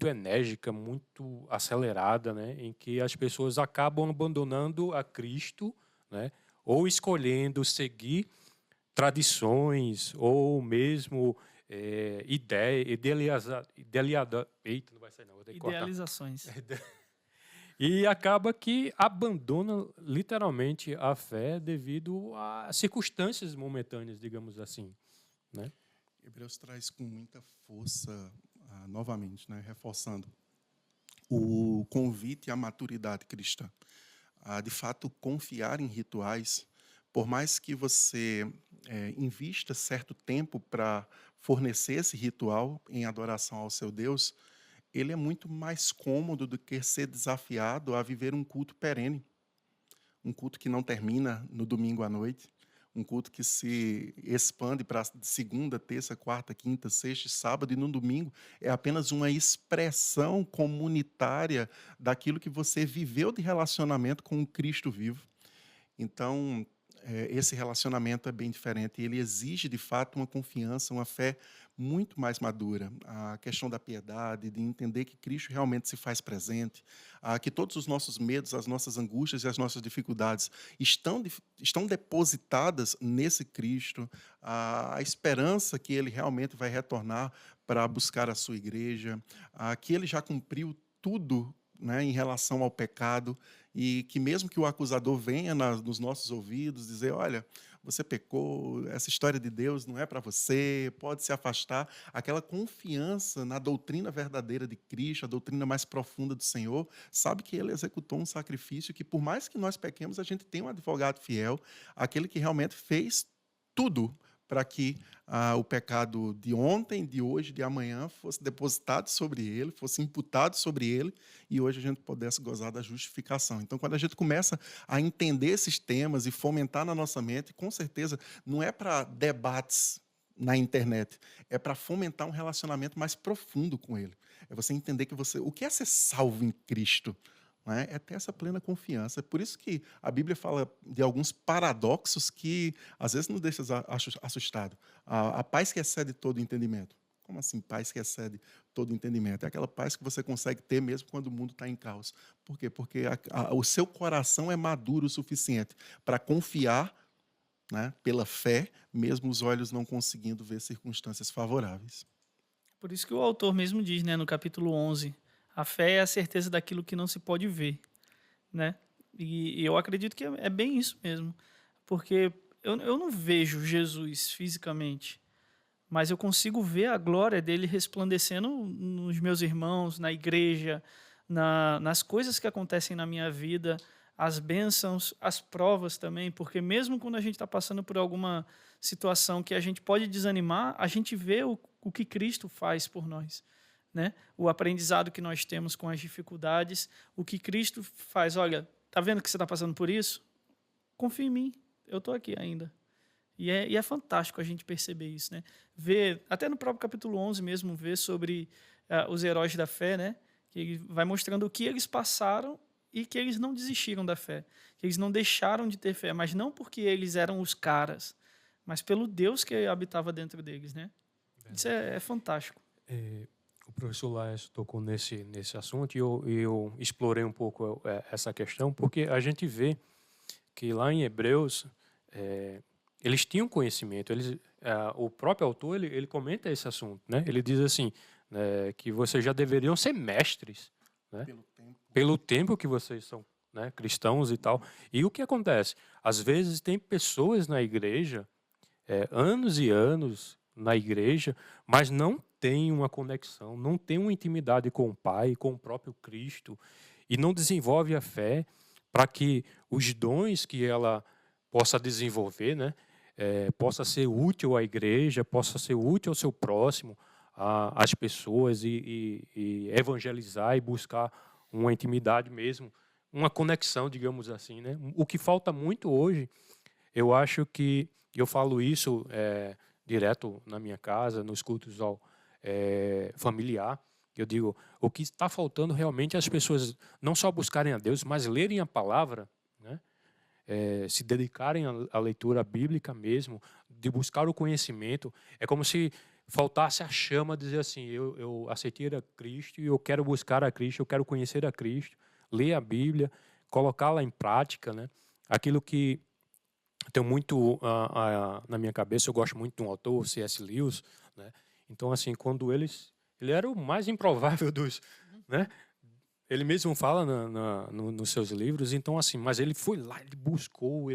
enérgica, muito acelerada, né, em que as pessoas acabam abandonando a Cristo, né, ou escolhendo seguir tradições, ou mesmo eita, não vai sair não, vou ter que cortar. Idealizações. E acaba que abandona literalmente a fé devido a circunstâncias momentâneas, digamos assim, né? Hebreus traz com muita força, novamente, né, reforçando o convite à maturidade cristã. De fato, confiar em rituais, por mais que você invista certo tempo para fornecer esse ritual em adoração ao seu Deus, ele é muito mais cômodo do que ser desafiado a viver um culto perene, um culto que não termina no domingo à noite, um culto que se expande para segunda, terça, quarta, quinta, sexta, sábado e no domingo. É apenas uma expressão comunitária daquilo que você viveu de relacionamento com o Cristo vivo. Então, esse relacionamento é bem diferente. Ele exige, de fato, uma confiança, uma fé muito mais madura. A questão da piedade, de entender que Cristo realmente se faz presente, que todos os nossos medos, as nossas angústias e as nossas dificuldades estão depositadas nesse Cristo, a esperança que Ele realmente vai retornar para buscar a sua igreja, que Ele já cumpriu tudo, né, em relação ao pecado, e que mesmo que o acusador venha nos nossos ouvidos dizer, olha, você pecou, essa história de Deus não é para você, pode se afastar, aquela confiança na doutrina verdadeira de Cristo, a doutrina mais profunda do Senhor, sabe que Ele executou um sacrifício que, por mais que nós pequemos, a gente tem um advogado fiel, aquele que realmente fez tudo para que o pecado de ontem, de hoje, de amanhã fosse depositado sobre ele, fosse imputado sobre ele, e hoje a gente pudesse gozar da justificação. Então, quando a gente começa a entender esses temas e fomentar na nossa mente, com certeza não é para debates na internet, é para fomentar um relacionamento mais profundo com ele. É você entender que o que é ser salvo em Cristo? Né? É ter essa plena confiança. É por isso que a Bíblia fala de alguns paradoxos que às vezes nos deixa assustado. A paz que excede todo entendimento. Como assim paz que excede todo entendimento? É aquela paz que você consegue ter mesmo quando o mundo está em caos. Por quê? Porque o seu coração é maduro o suficiente para confiar, né, pela fé, mesmo os olhos não conseguindo ver circunstâncias favoráveis. Por isso que o autor mesmo diz, né, no capítulo 11, a fé é a certeza daquilo que não se pode ver, né? E eu acredito que é bem isso mesmo, porque eu não vejo Jesus fisicamente, mas eu consigo ver a glória dele resplandecendo nos meus irmãos, na igreja, nas coisas que acontecem na minha vida, as bênçãos, as provas também, porque mesmo quando a gente está passando por alguma situação que a gente pode desanimar, a gente vê o que Cristo faz por nós, né? O aprendizado que nós temos com as dificuldades, o que Cristo faz. Olha, tá vendo que você está passando por isso? Confia em mim, eu estou aqui ainda. E é fantástico a gente perceber isso, né? Ver, até no próprio capítulo 11 mesmo, ver sobre os heróis da fé, né? Que ele vai mostrando o que eles passaram e que eles não desistiram da fé, que eles não deixaram de ter fé, mas não porque eles eram os caras, mas pelo Deus que habitava dentro deles, né? Isso é fantástico. O professor Laércio tocou nesse assunto e eu explorei um pouco essa questão, porque a gente vê que lá em Hebreus eles tinham conhecimento. O próprio autor ele comenta esse assunto, né? Ele diz assim, que vocês já deveriam ser mestres, né? Pelo tempo que vocês são, né, cristãos e tal. E o que acontece? Às vezes tem pessoas na igreja, anos e anos na igreja, mas não tem uma conexão, não tem uma intimidade com o Pai, com o próprio Cristo, e não desenvolve a fé para que os dons que ela possa desenvolver, né, possa ser útil à igreja, possa ser útil ao seu próximo, às pessoas, e evangelizar e buscar uma intimidade mesmo, uma conexão, digamos assim, né? O que falta muito hoje, eu acho que, eu falo isso direto na minha casa, nos cultos familiar, eu digo, o que está faltando realmente é as pessoas não só buscarem a Deus, mas lerem a palavra, né? Se dedicarem à leitura bíblica mesmo, de buscar o conhecimento. É como se faltasse a chama, dizer assim, eu aceitei a Cristo e eu quero buscar a Cristo, eu quero conhecer a Cristo, ler a Bíblia, colocá-la em prática, né? Aquilo que tem muito na minha cabeça, eu gosto muito de um autor, C.S. Lewis, né? Então, assim, quando ele era o mais improvável dos, né? Ele mesmo fala nos seus livros, então assim, mas ele foi lá, ele buscou,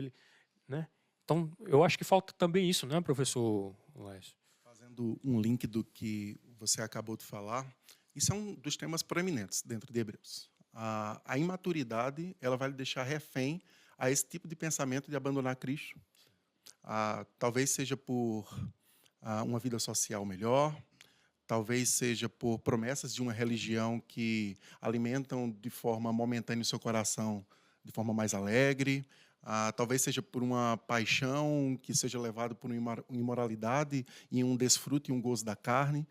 né? Então, eu acho que falta também isso, né, professor Laércio? Fazendo um link do que você acabou de falar, isso é um dos temas proeminentes dentro de Hebreus. A imaturidade, ela vai lhe deixar refém a esse tipo de pensamento de abandonar Cristo. Talvez seja por uma vida social melhor, talvez seja por promessas de uma religião que alimentam de forma momentânea o seu coração de forma mais alegre, talvez seja por uma paixão que seja levado por uma imoralidade e um desfrute e um gozo da carne.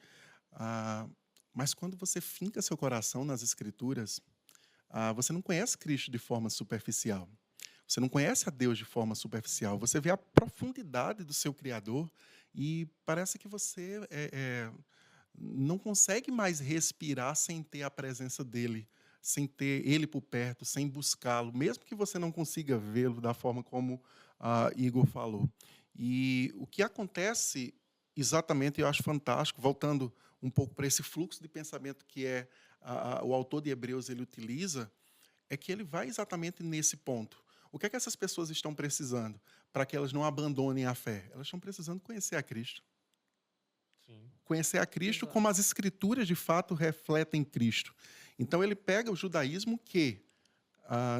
Mas quando você finca seu coração nas Escrituras, você não conhece Cristo de forma superficial. Você não conhece a Deus de forma superficial. Você vê a profundidade do seu Criador e parece que você não consegue mais respirar sem ter a presença dele, sem ter ele por perto, sem buscá-lo, mesmo que você não consiga vê-lo da forma como Igor falou. E o que acontece exatamente, eu acho fantástico, voltando um pouco para esse fluxo de pensamento que o autor de Hebreus ele utiliza, é que ele vai exatamente nesse ponto. O que é que essas pessoas estão precisando para que elas não abandonem a fé? Elas estão precisando conhecer a Cristo. Sim. Conhecer a Cristo. Exato. Como as Escrituras, de fato, refletem Cristo. Então, ele pega o judaísmo que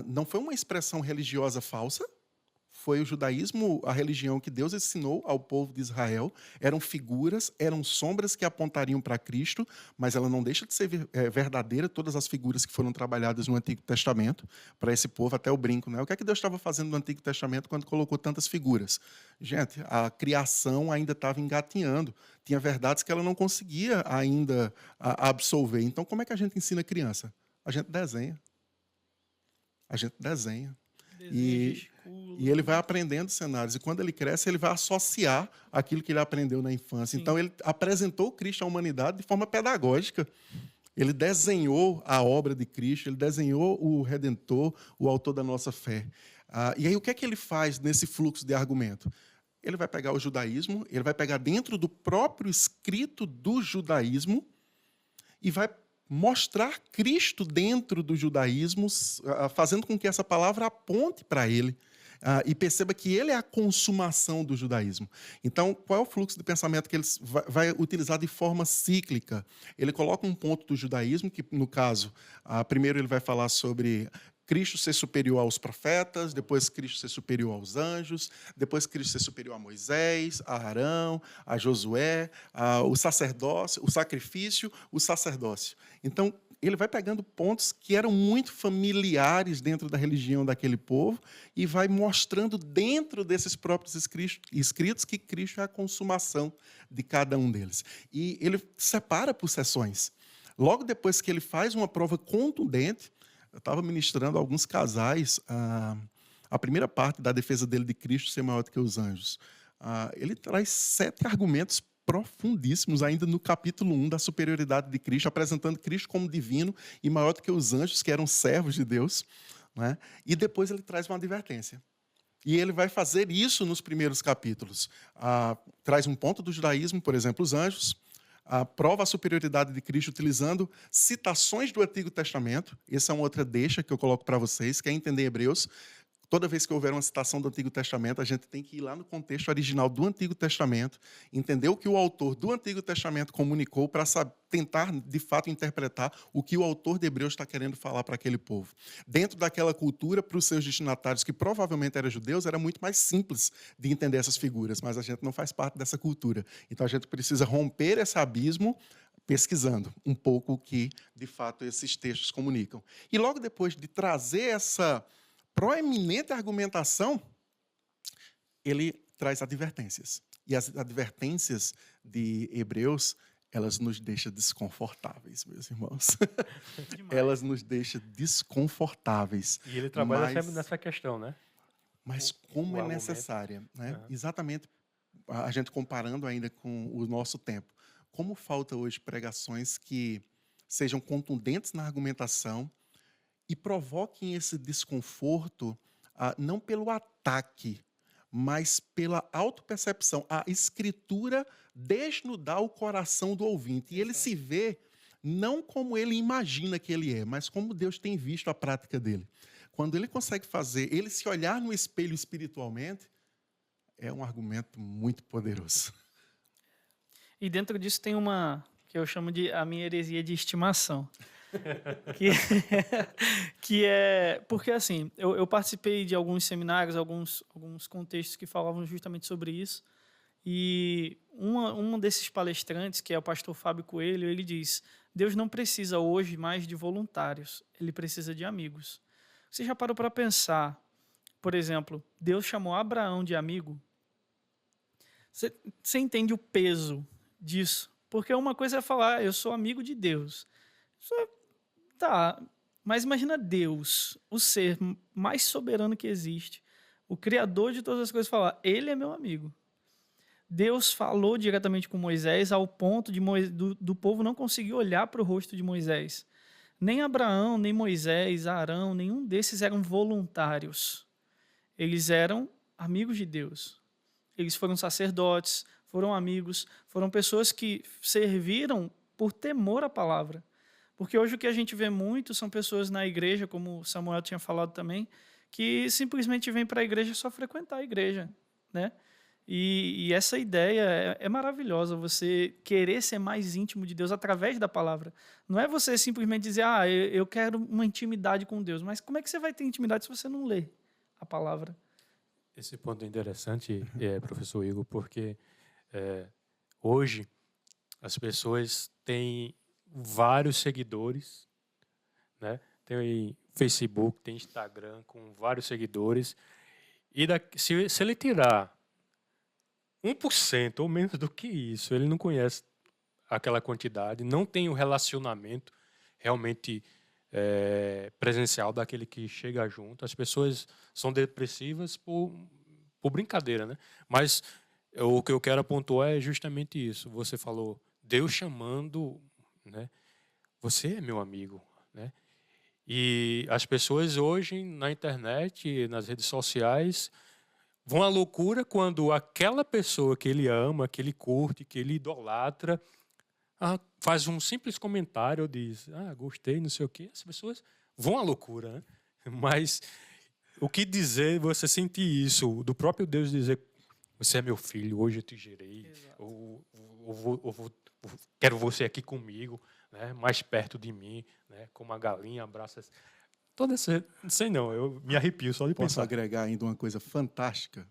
não foi uma expressão religiosa falsa, foi o judaísmo, a religião que Deus ensinou ao povo de Israel. Eram figuras, eram sombras que apontariam para Cristo, mas ela não deixa de ser verdadeira, todas as figuras que foram trabalhadas no Antigo Testamento, para esse povo, até o brinco. Né? O que é que Deus estava fazendo no Antigo Testamento quando colocou tantas figuras? Gente, a criação ainda estava engatinhando. Tinha verdades que ela não conseguia ainda absolver. Então, como é que a gente ensina a criança? A gente desenha. A gente desenha. E ele vai aprendendo cenários. E quando ele cresce, ele vai associar aquilo que ele aprendeu na infância. Sim. Então, ele apresentou Cristo à humanidade de forma pedagógica. Ele desenhou a obra de Cristo, ele desenhou o Redentor, o autor da nossa fé. E aí, o que é que ele faz nesse fluxo de argumento? Ele vai pegar o judaísmo, ele vai pegar dentro do próprio escrito do judaísmo e vai mostrar Cristo dentro do judaísmo, fazendo com que essa palavra aponte para ele e perceba que ele é a consumação do judaísmo. Então, qual é o fluxo de pensamento que ele vai utilizar de forma cíclica? Ele coloca um ponto do judaísmo, que, no caso, primeiro ele vai falar sobre Cristo ser superior aos profetas, depois Cristo ser superior aos anjos, depois Cristo ser superior a Moisés, a Arão, a Josué, o sacerdócio, o sacrifício, o sacerdócio. Então, ele vai pegando pontos que eram muito familiares dentro da religião daquele povo e vai mostrando dentro desses próprios escritos que Cristo é a consumação de cada um deles. E ele separa por seções. Logo depois que ele faz uma prova contundente, eu estava ministrando a alguns casais a primeira parte da defesa dele de Cristo ser maior do que os anjos. Ele traz 7 argumentos profundíssimos ainda no capítulo 1 da superioridade de Cristo, apresentando Cristo como divino e maior do que os anjos, que eram servos de Deus. Né? E depois ele traz uma advertência. E ele vai fazer isso nos primeiros capítulos. Traz um ponto do judaísmo, por exemplo, os anjos. Prova a superioridade de Cristo utilizando citações do Antigo Testamento. Essa é uma outra deixa que eu coloco para vocês. Quer entender Hebreus? Toda vez que houver uma citação do Antigo Testamento, a gente tem que ir lá no contexto original do Antigo Testamento, entender o que o autor do Antigo Testamento comunicou para tentar, de fato, interpretar o que o autor de Hebreus está querendo falar para aquele povo. Dentro daquela cultura, para os seus destinatários, que provavelmente eram judeus, era muito mais simples de entender essas figuras, mas a gente não faz parte dessa cultura. Então, a gente precisa romper esse abismo pesquisando um pouco o que, de fato, esses textos comunicam. E logo depois de trazer essa proeminente argumentação, ele traz advertências. E as advertências de Hebreus, elas nos deixam desconfortáveis, meus irmãos. Elas nos deixam desconfortáveis. E ele trabalha sempre nessa questão, né? Mas como é necessária. Né? Exatamente, a gente comparando ainda com o nosso tempo. Como falta hoje pregações que sejam contundentes na argumentação, e provoquem esse desconforto não pelo ataque, mas pela autopercepção. A Escritura desnudar o coração do ouvinte. E ele se vê não como ele imagina que ele é, mas como Deus tem visto a prática dele. Quando ele consegue fazer, ele se olhar no espelho espiritualmente, é um argumento muito poderoso. E dentro disso tem uma que eu chamo de a minha heresia de estimação. que é porque assim eu participei de alguns seminários, alguns contextos que falavam justamente sobre isso, E um desses palestrantes, que é o pastor Fábio Coelho, ele diz: Deus não precisa hoje mais de voluntários, ele precisa de amigos. Você já parou para pensar, por exemplo, Deus chamou Abraão de amigo? Você entende o peso disso? Porque uma coisa é falar, eu sou amigo de Deus. Tá, mas imagina Deus, o ser mais soberano que existe, o Criador de todas as coisas, falar, ele é meu amigo. Deus falou diretamente com Moisés ao ponto de do povo não conseguir olhar para o rosto de Moisés. Nem Abraão, nem Moisés, Arão, nenhum desses eram voluntários. Eles eram amigos de Deus. Eles foram sacerdotes, foram amigos, foram pessoas que serviram por temor à palavra. Porque hoje o que a gente vê muito são pessoas na igreja, como Samuel tinha falado também, que simplesmente vêm para a igreja só frequentar a igreja, né? E essa ideia é maravilhosa, você querer ser mais íntimo de Deus através da palavra. Não é você simplesmente dizer, eu quero uma intimidade com Deus, mas como é que você vai ter intimidade se você não lê a palavra? Esse ponto é interessante, professor Igor, porque hoje as pessoas têm vários seguidores, né? Tem Facebook, tem Instagram com vários seguidores, e se ele tirar 1% ou menos do que isso, ele não conhece aquela quantidade, não tem o relacionamento realmente presencial daquele que chega junto. As pessoas são depressivas por brincadeira, né? Mas o que eu quero apontar é justamente isso. Você falou, Deus chamando, né? Você é meu amigo, né? E as pessoas hoje na internet, nas redes sociais, vão à loucura quando aquela pessoa que ele ama, que ele curte, que ele idolatra, faz um simples comentário ou diz, gostei, não sei o quê. As pessoas vão à loucura, né? Mas o que dizer, você sentir isso, do próprio Deus dizer, você é meu filho, hoje eu te gerei, quero você aqui comigo, né? Mais perto de mim, né? Como a galinha abraça. Toda essa, não sei não, eu me arrepio só de pensar. Posso agregar ainda uma coisa fantástica,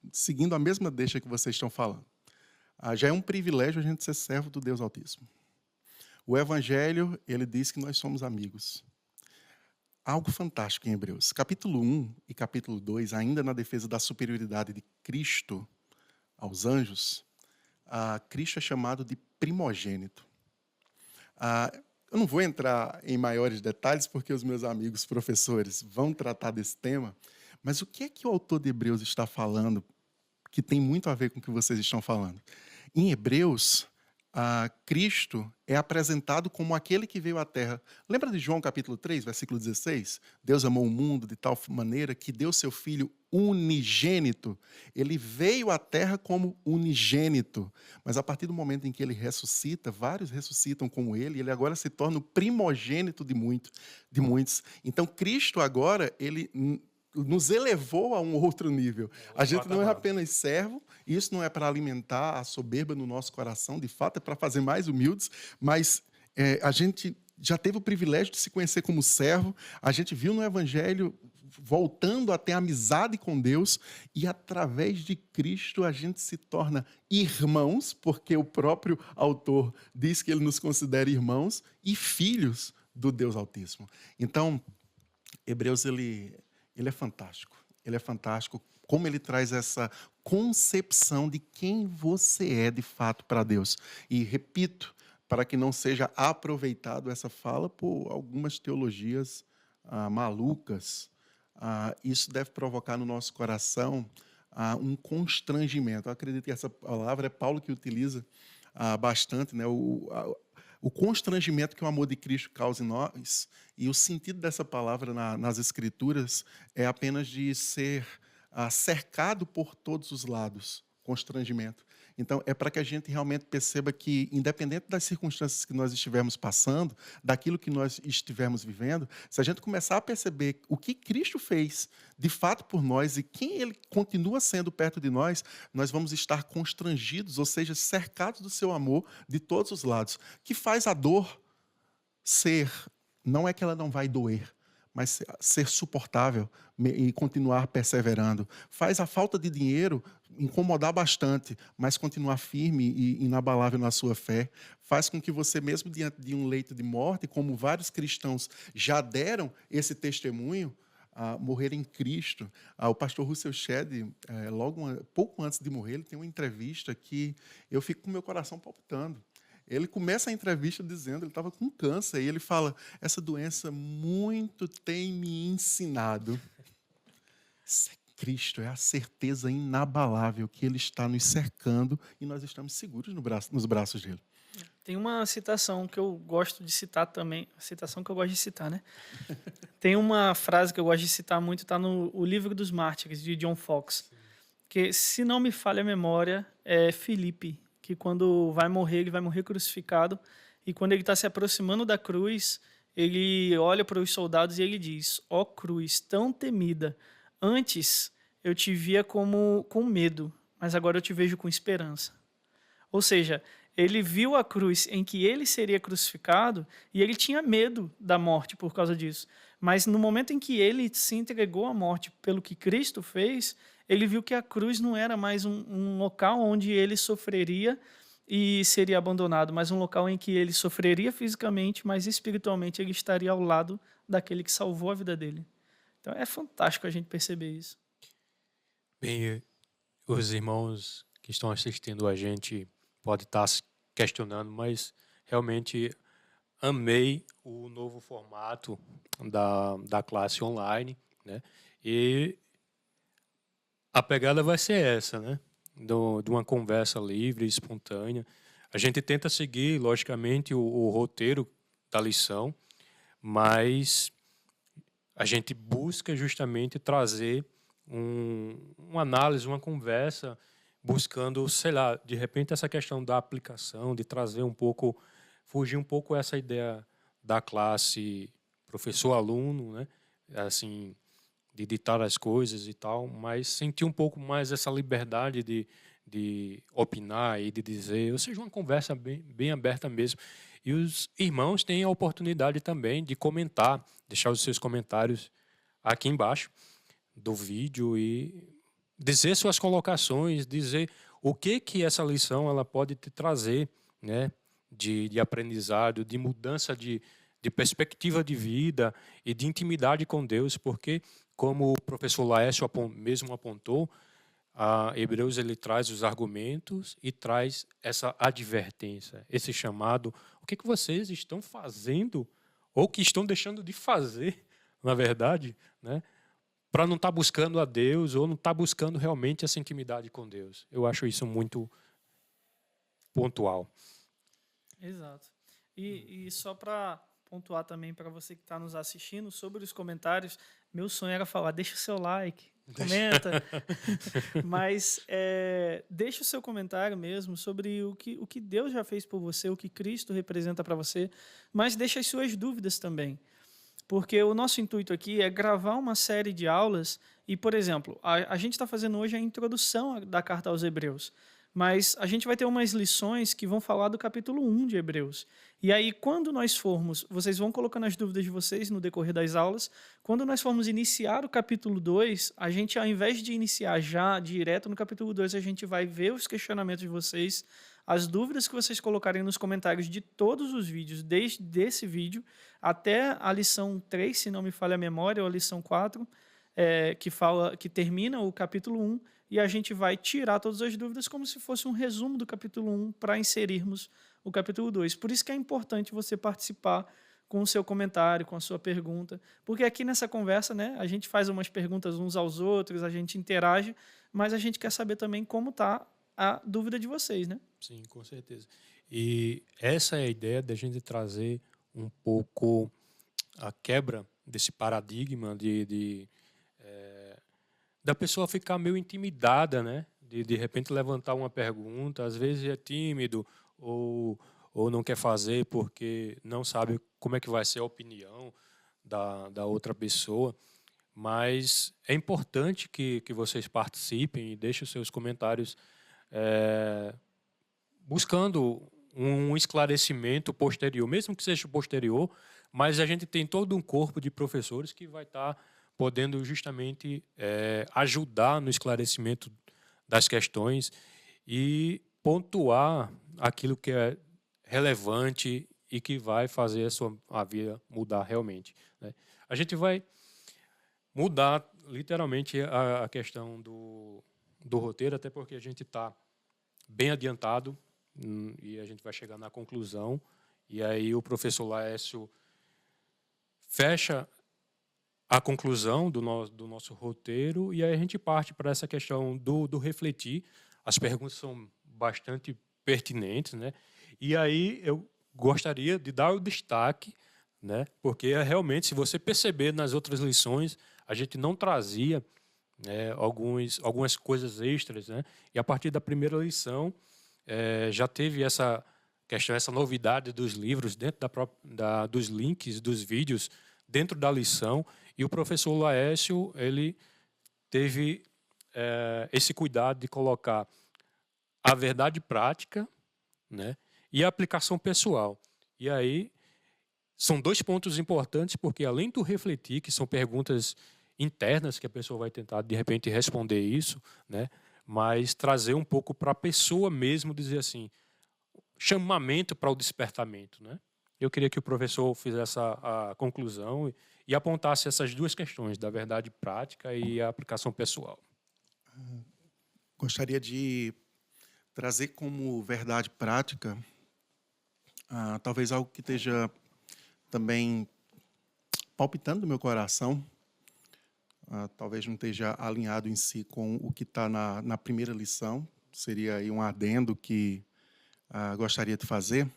seguindo a mesma deixa que vocês estão falando. Já é um privilégio a gente ser servo do Deus Altíssimo. O Evangelho, ele diz que nós somos amigos. Algo fantástico em Hebreus. Capítulo 1 e capítulo 2, ainda na defesa da superioridade de Cristo aos anjos, Cristo é chamado de primogênito. Eu não vou entrar em maiores detalhes, porque os meus amigos professores vão tratar desse tema, mas o que é que o autor de Hebreus está falando que tem muito a ver com o que vocês estão falando? Em Hebreus, Cristo é apresentado como aquele que veio à Terra. Lembra de João capítulo 3, versículo 16? Deus amou o mundo de tal maneira que deu seu Filho unigênito. Ele veio à Terra como unigênito. Mas a partir do momento em que ele ressuscita, vários ressuscitam como ele, ele agora se torna o primogênito de muitos. Então, Cristo agora, ele nos elevou a um outro nível. A gente não é apenas servo, isso não é para alimentar a soberba no nosso coração, de fato, é para fazer mais humildes, mas a gente já teve o privilégio de se conhecer como servo, a gente viu no Evangelho voltando a ter amizade com Deus, e através de Cristo a gente se torna irmãos, porque o próprio autor diz que ele nos considera irmãos, e filhos do Deus Altíssimo. Então, Hebreus, ele é fantástico. Ele é fantástico como ele traz essa concepção de quem você é de fato para Deus. E repito, para que não seja aproveitado essa fala por algumas teologias malucas, isso deve provocar no nosso coração um constrangimento. Eu acredito que essa palavra é Paulo que utiliza bastante, né? O constrangimento que o amor de Cristo causa em nós, e o sentido dessa palavra nas Escrituras é apenas de ser cercado por todos os lados, constrangimento. Então, é para que a gente realmente perceba que, independente das circunstâncias que nós estivermos passando, daquilo que nós estivermos vivendo, se a gente começar a perceber o que Cristo fez de fato por nós e quem Ele continua sendo perto de nós, nós vamos estar constrangidos, ou seja, cercados do seu amor de todos os lados, que faz a dor não é que ela não vai doer, mas ser suportável e continuar perseverando. Faz a falta de dinheiro incomodar bastante, mas continuar firme e inabalável na sua fé, faz com que você, mesmo diante de um leito de morte, como vários cristãos já deram esse testemunho, morrer em Cristo. O pastor Russell Shedd, pouco antes de morrer, ele tem uma entrevista que eu fico com o meu coração palpitando. Ele começa a entrevista dizendo, ele estava com câncer, e ele fala, essa doença muito tem me ensinado. Cristo é a certeza inabalável que Ele está nos cercando e nós estamos seguros nos braços dele. Tem uma citação que eu gosto de citar também, citação que eu gosto de citar, né? Tem uma frase que eu gosto de citar muito, está no O Livro dos Mártires, de John Fox, que, se não me falha a memória, é Filipe, que quando vai morrer, ele vai morrer crucificado, e quando ele está se aproximando da cruz, ele olha para os soldados e ele diz, ó cruz tão temida, antes eu te via com medo, mas agora eu te vejo com esperança. Ou seja, ele viu a cruz em que ele seria crucificado e ele tinha medo da morte por causa disso. Mas no momento em que ele se entregou à morte pelo que Cristo fez, ele viu que a cruz não era mais um local onde ele sofreria e seria abandonado, mas um local em que ele sofreria fisicamente, mas espiritualmente ele estaria ao lado daquele que salvou a vida dele. Então é fantástico a gente perceber isso. Bem, os irmãos que estão assistindo a gente podem estar se questionando, mas realmente amei o novo formato da classe online, né? E a pegada vai ser essa, né? De uma conversa livre, espontânea. A gente tenta seguir, logicamente, o roteiro da lição, mas a gente busca justamente trazer uma análise, uma conversa, buscando, sei lá, de repente essa questão da aplicação, de trazer um pouco, fugir um pouco essa ideia da classe professor-aluno, né? Assim, de ditar as coisas e tal, mas sentir um pouco mais essa liberdade de opinar e de dizer, ou seja, uma conversa bem aberta mesmo. E os irmãos têm a oportunidade também de comentar, deixar os seus comentários aqui embaixo do vídeo e dizer suas colocações, dizer o que essa lição ela pode te trazer, né, de aprendizado, de mudança de perspectiva de vida e de intimidade com Deus, porque, como o professor Laércio mesmo apontou, a Hebreus ele traz os argumentos e traz essa advertência, esse chamado. O que vocês estão fazendo ou que estão deixando de fazer, na verdade, né, para não estar buscando a Deus ou não estar buscando realmente essa intimidade com Deus. Eu acho isso muito pontual. Exato. E só para pontuar também para você que está nos assistindo, sobre os comentários, meu sonho era falar, deixa o seu like, comenta, mas deixa o seu comentário mesmo sobre o que Deus já fez por você, o que Cristo representa para você, mas deixa as suas dúvidas também. Porque o nosso intuito aqui é gravar uma série de aulas e, por exemplo, a gente está fazendo hoje a introdução da carta aos Hebreus, mas a gente vai ter umas lições que vão falar do capítulo 1 de Hebreus. E aí, quando nós formos, vocês vão colocando as dúvidas de vocês no decorrer das aulas, quando nós formos iniciar o capítulo 2, a gente, ao invés de iniciar já direto no capítulo 2, a gente vai ver os questionamentos de vocês, as dúvidas que vocês colocarem nos comentários de todos os vídeos, desde esse vídeo até a lição 3, se não me falha a memória, ou a lição 4, que termina o capítulo 1, e a gente vai tirar todas as dúvidas como se fosse um resumo do capítulo 1 para inserirmos o capítulo 2. Por isso que é importante você participar com o seu comentário, com a sua pergunta, porque aqui nessa conversa, né, a gente faz umas perguntas uns aos outros, a gente interage, mas a gente quer saber também como está a dúvida de vocês, né? Sim, com certeza. E essa é a ideia da gente trazer um pouco a quebra desse paradigma da pessoa ficar meio intimidada, né? De repente levantar uma pergunta, às vezes é tímido ou não quer fazer porque não sabe como é que vai ser a opinião da outra pessoa. Mas é importante que vocês participem e deixem os seus comentários buscando um esclarecimento posterior, mesmo que seja posterior, mas a gente tem todo um corpo de professores que vai estar podendo justamente ajudar no esclarecimento das questões e pontuar aquilo que é relevante e que vai fazer a vida mudar realmente, né? A gente vai mudar literalmente a questão do roteiro, até porque a gente está bem adiantado e a gente vai chegar na conclusão. E aí o professor Laércio fecha a conclusão do nosso roteiro e aí a gente parte para essa questão do refletir. As perguntas são bastante pertinentes, né? E aí eu gostaria de dar o destaque, né? Porque realmente, se você perceber nas outras lições, a gente não trazia, né, algumas coisas extras, né? E a partir da primeira lição já teve essa questão, essa novidade dos livros dentro dos links, dos vídeos dentro da lição. E o professor Laércio, ele teve esse cuidado de colocar a verdade prática, né, e a aplicação pessoal. E aí são dois pontos importantes, porque além do refletir, que são perguntas internas que a pessoa vai tentar de repente responder isso, né, mas trazer um pouco para a pessoa mesmo, dizer assim, chamamento para o despertamento, né? Eu queria que o professor fizesse a conclusão e apontasse essas duas questões, da verdade prática e a aplicação pessoal. Gostaria de trazer como verdade prática, talvez algo que esteja também palpitando no meu coração, talvez não esteja alinhado em si com o que está na primeira lição, seria aí um adendo que gostaria de fazer.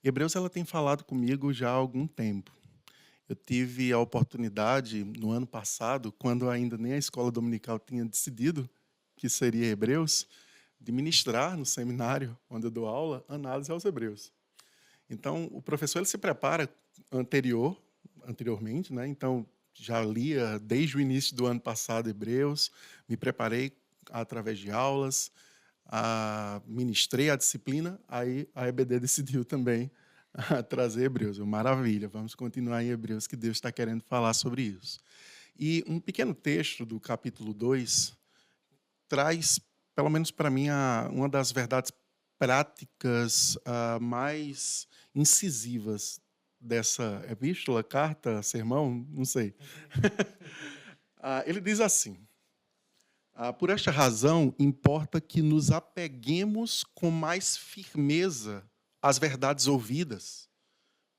Hebreus, ela tem falado comigo já há algum tempo. Eu tive a oportunidade, no ano passado, quando ainda nem a escola dominical tinha decidido que seria Hebreus, de ministrar no seminário onde eu dou aula, análise aos Hebreus. Então, o professor ele se prepara anteriormente, né? Então, já lia desde o início do ano passado Hebreus, me preparei através de aulas, ministrei a disciplina, aí a EBD decidiu também trazer Hebreus. Maravilha, vamos continuar em Hebreus, que Deus está querendo falar sobre isso. E um pequeno texto do capítulo 2 traz, pelo menos para mim, uma das verdades práticas mais incisivas dessa epístola, carta, sermão, não sei. Ele diz assim: por esta razão, importa que nos apeguemos com mais firmeza às verdades ouvidas,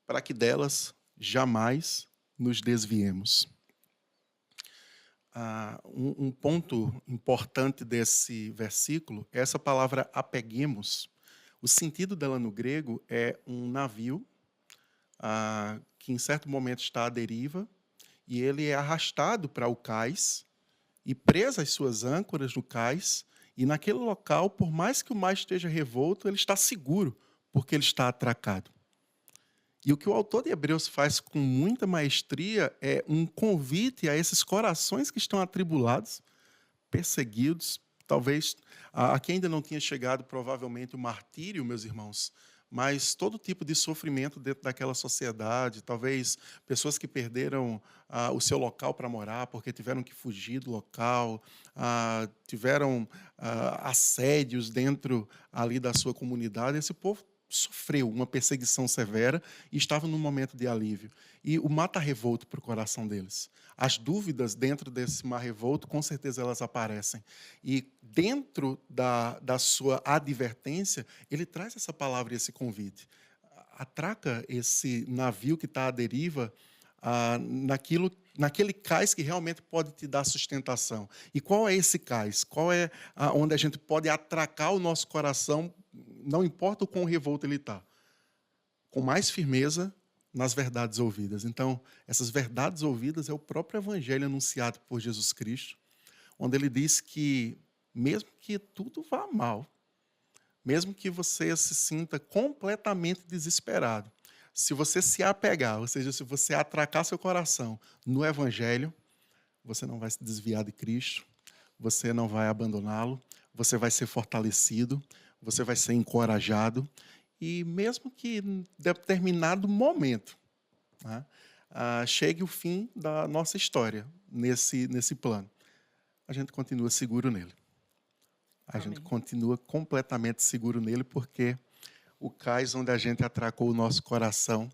para que delas jamais nos desviemos. Um ponto importante desse versículo é essa palavra apeguemos. O sentido dela no grego é um navio que em certo momento está à deriva e ele é arrastado para o cais e preso às suas âncoras no cais, e naquele local, por mais que o mar esteja revolto, ele está seguro, porque ele está atracado. E o que o autor de Hebreus faz com muita maestria é um convite a esses corações que estão atribulados, perseguidos, talvez aqui ainda não tinha chegado provavelmente o martírio, meus irmãos, mas todo tipo de sofrimento dentro daquela sociedade, talvez pessoas que perderam o seu local para morar porque tiveram que fugir do local, tiveram assédios dentro ali da sua comunidade. Esse povo sofreu uma perseguição severa e estava num momento de alívio. E o mar está revolto para o coração deles. As dúvidas dentro desse mar revolto, com certeza elas aparecem. E dentro da sua advertência, ele traz essa palavra e esse convite. Atraca esse navio que está à deriva naquele cais que realmente pode te dar sustentação. E qual é esse cais? Qual é onde a gente pode atracar o nosso coração, não importa o quão revolto ele está, com mais firmeza nas verdades ouvidas. Então, essas verdades ouvidas é o próprio evangelho anunciado por Jesus Cristo, onde ele diz que, mesmo que tudo vá mal, mesmo que você se sinta completamente desesperado, se você se apegar, ou seja, se você atracar seu coração no evangelho, você não vai se desviar de Cristo, você não vai abandoná-lo, você vai ser fortalecido, você vai ser encorajado, e mesmo que em determinado momento, né, chegue o fim da nossa história nesse plano, a gente continua seguro nele. a gente Amém. continua completamente seguro nele, porque o cais onde a gente atracou o nosso coração,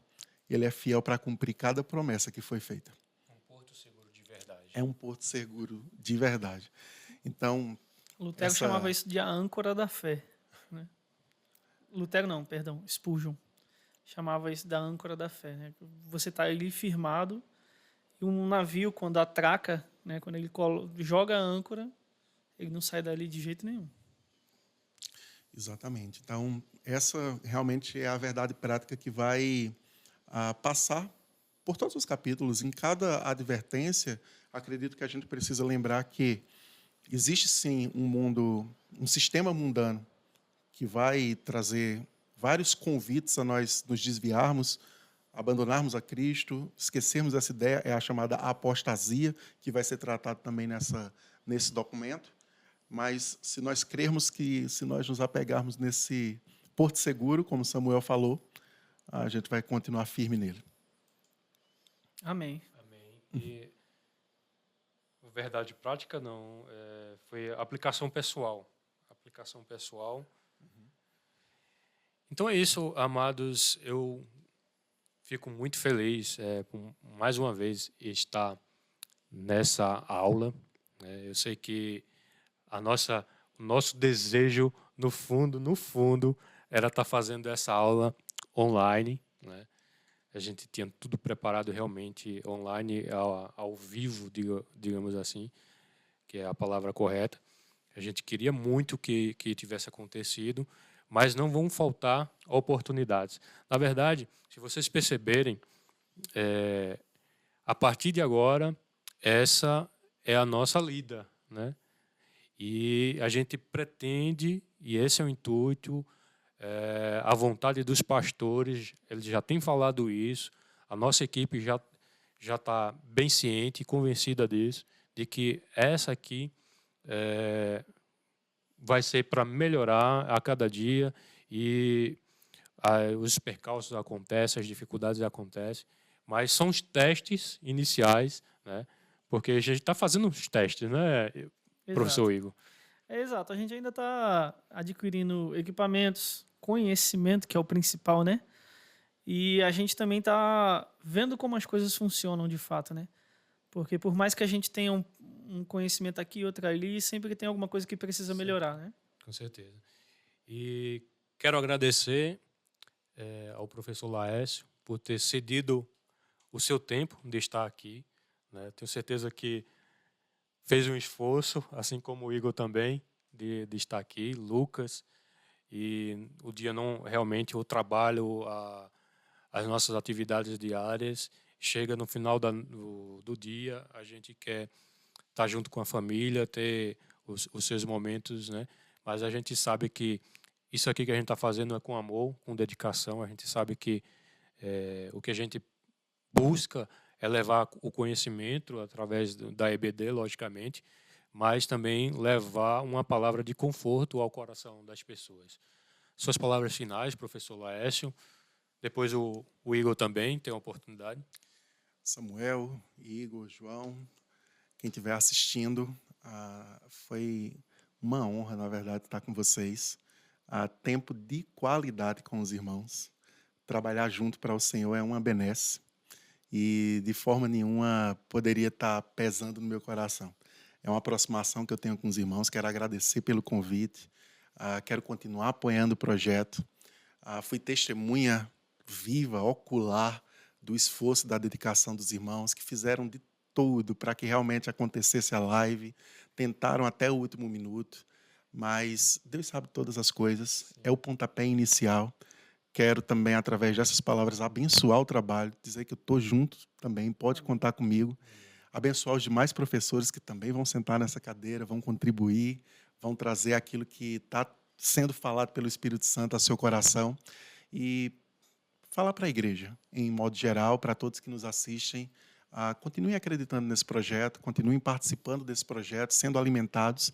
ele é fiel para cumprir cada promessa que foi feita. Um porto seguro de verdade. É um porto seguro de verdade. Então, Lutero chamava isso de a âncora da fé. Né? Lutero não, perdão, Spurgeon. Chamava isso da âncora da fé. Né? Você está ali firmado e um navio, quando atraca, né, quando ele joga a âncora, ele não sai dali de jeito nenhum. exatamente. Então, essa realmente é a verdade prática que vai passar por todos os capítulos. Em cada advertência, acredito que a gente precisa lembrar que existe sim um mundo, um sistema mundano que vai trazer vários convites a nós nos desviarmos, abandonarmos a Cristo, esquecermos essa ideia, é a chamada apostasia, que vai ser tratado também nesse documento. Mas se nós crermos que, se nós nos apegarmos nesse porto seguro, como Samuel falou, a gente vai continuar firme nele. Amém. Amém. E verdade prática não, foi aplicação pessoal. Aplicação pessoal. Então é isso, amados. Eu fico muito feliz por mais uma vez estar nessa aula. Eu sei que o nosso desejo no fundo, era estar fazendo essa aula online, né? A gente tinha tudo preparado realmente online, ao vivo, digamos assim, que é a palavra correta. A gente queria muito que tivesse acontecido, mas não vão faltar oportunidades. Na verdade, se vocês perceberem, a partir de agora, essa é a nossa lida, né? E a gente pretende, e esse é o intuito, a vontade dos pastores, eles já têm falado isso, a nossa equipe já está bem ciente e convencida disso, de que essa aqui vai ser para melhorar a cada dia, e os percalços acontecem, as dificuldades acontecem, mas são os testes iniciais, né? Porque a gente está fazendo os testes, né, professor Igor? Exato, a gente ainda está adquirindo equipamentos, conhecimento, que é o principal, né? E a gente também está vendo como as coisas funcionam de fato, né? Porque por mais que a gente tenha um conhecimento aqui e outro ali, sempre tem alguma coisa que precisa melhorar, né? Com certeza. E quero agradecer ao professor Laércio por ter cedido o seu tempo de estar aqui, né? Tenho certeza que fez um esforço, assim como o Igor também, de estar aqui, Lucas, e o dia não, realmente, o trabalho, as nossas atividades diárias, chega no final do dia, a gente quer estar junto com a família, ter os seus momentos, né? Mas a gente sabe que isso aqui que a gente está fazendo é com amor, com dedicação. A gente sabe que o que a gente busca é levar o conhecimento através da EBD, logicamente, mas também levar uma palavra de conforto ao coração das pessoas. Suas palavras finais, professor Laércio. Depois o Igor também tem a oportunidade. Samuel, Igor, João, quem estiver assistindo, foi uma honra, na verdade, estar com vocês. Tempo de qualidade com os irmãos. Trabalhar junto para o Senhor é uma benesse. E de forma nenhuma poderia estar pesando no meu coração. É uma aproximação que eu tenho com os irmãos. Quero agradecer pelo convite. Quero continuar apoiando o projeto. Fui testemunha viva, ocular, do esforço, da dedicação dos irmãos, que fizeram de tudo para que realmente acontecesse a live. Tentaram até o último minuto, mas Deus sabe todas as coisas. É o pontapé inicial. Quero também, através dessas palavras, abençoar o trabalho, dizer que eu estou junto também, pode contar comigo. Abençoar os demais professores que também vão sentar nessa cadeira, vão contribuir, vão trazer aquilo que está sendo falado pelo Espírito Santo ao seu coração. E falar para a igreja, em modo geral, para todos que nos assistem, continuem acreditando nesse projeto, continuem participando desse projeto, sendo alimentados,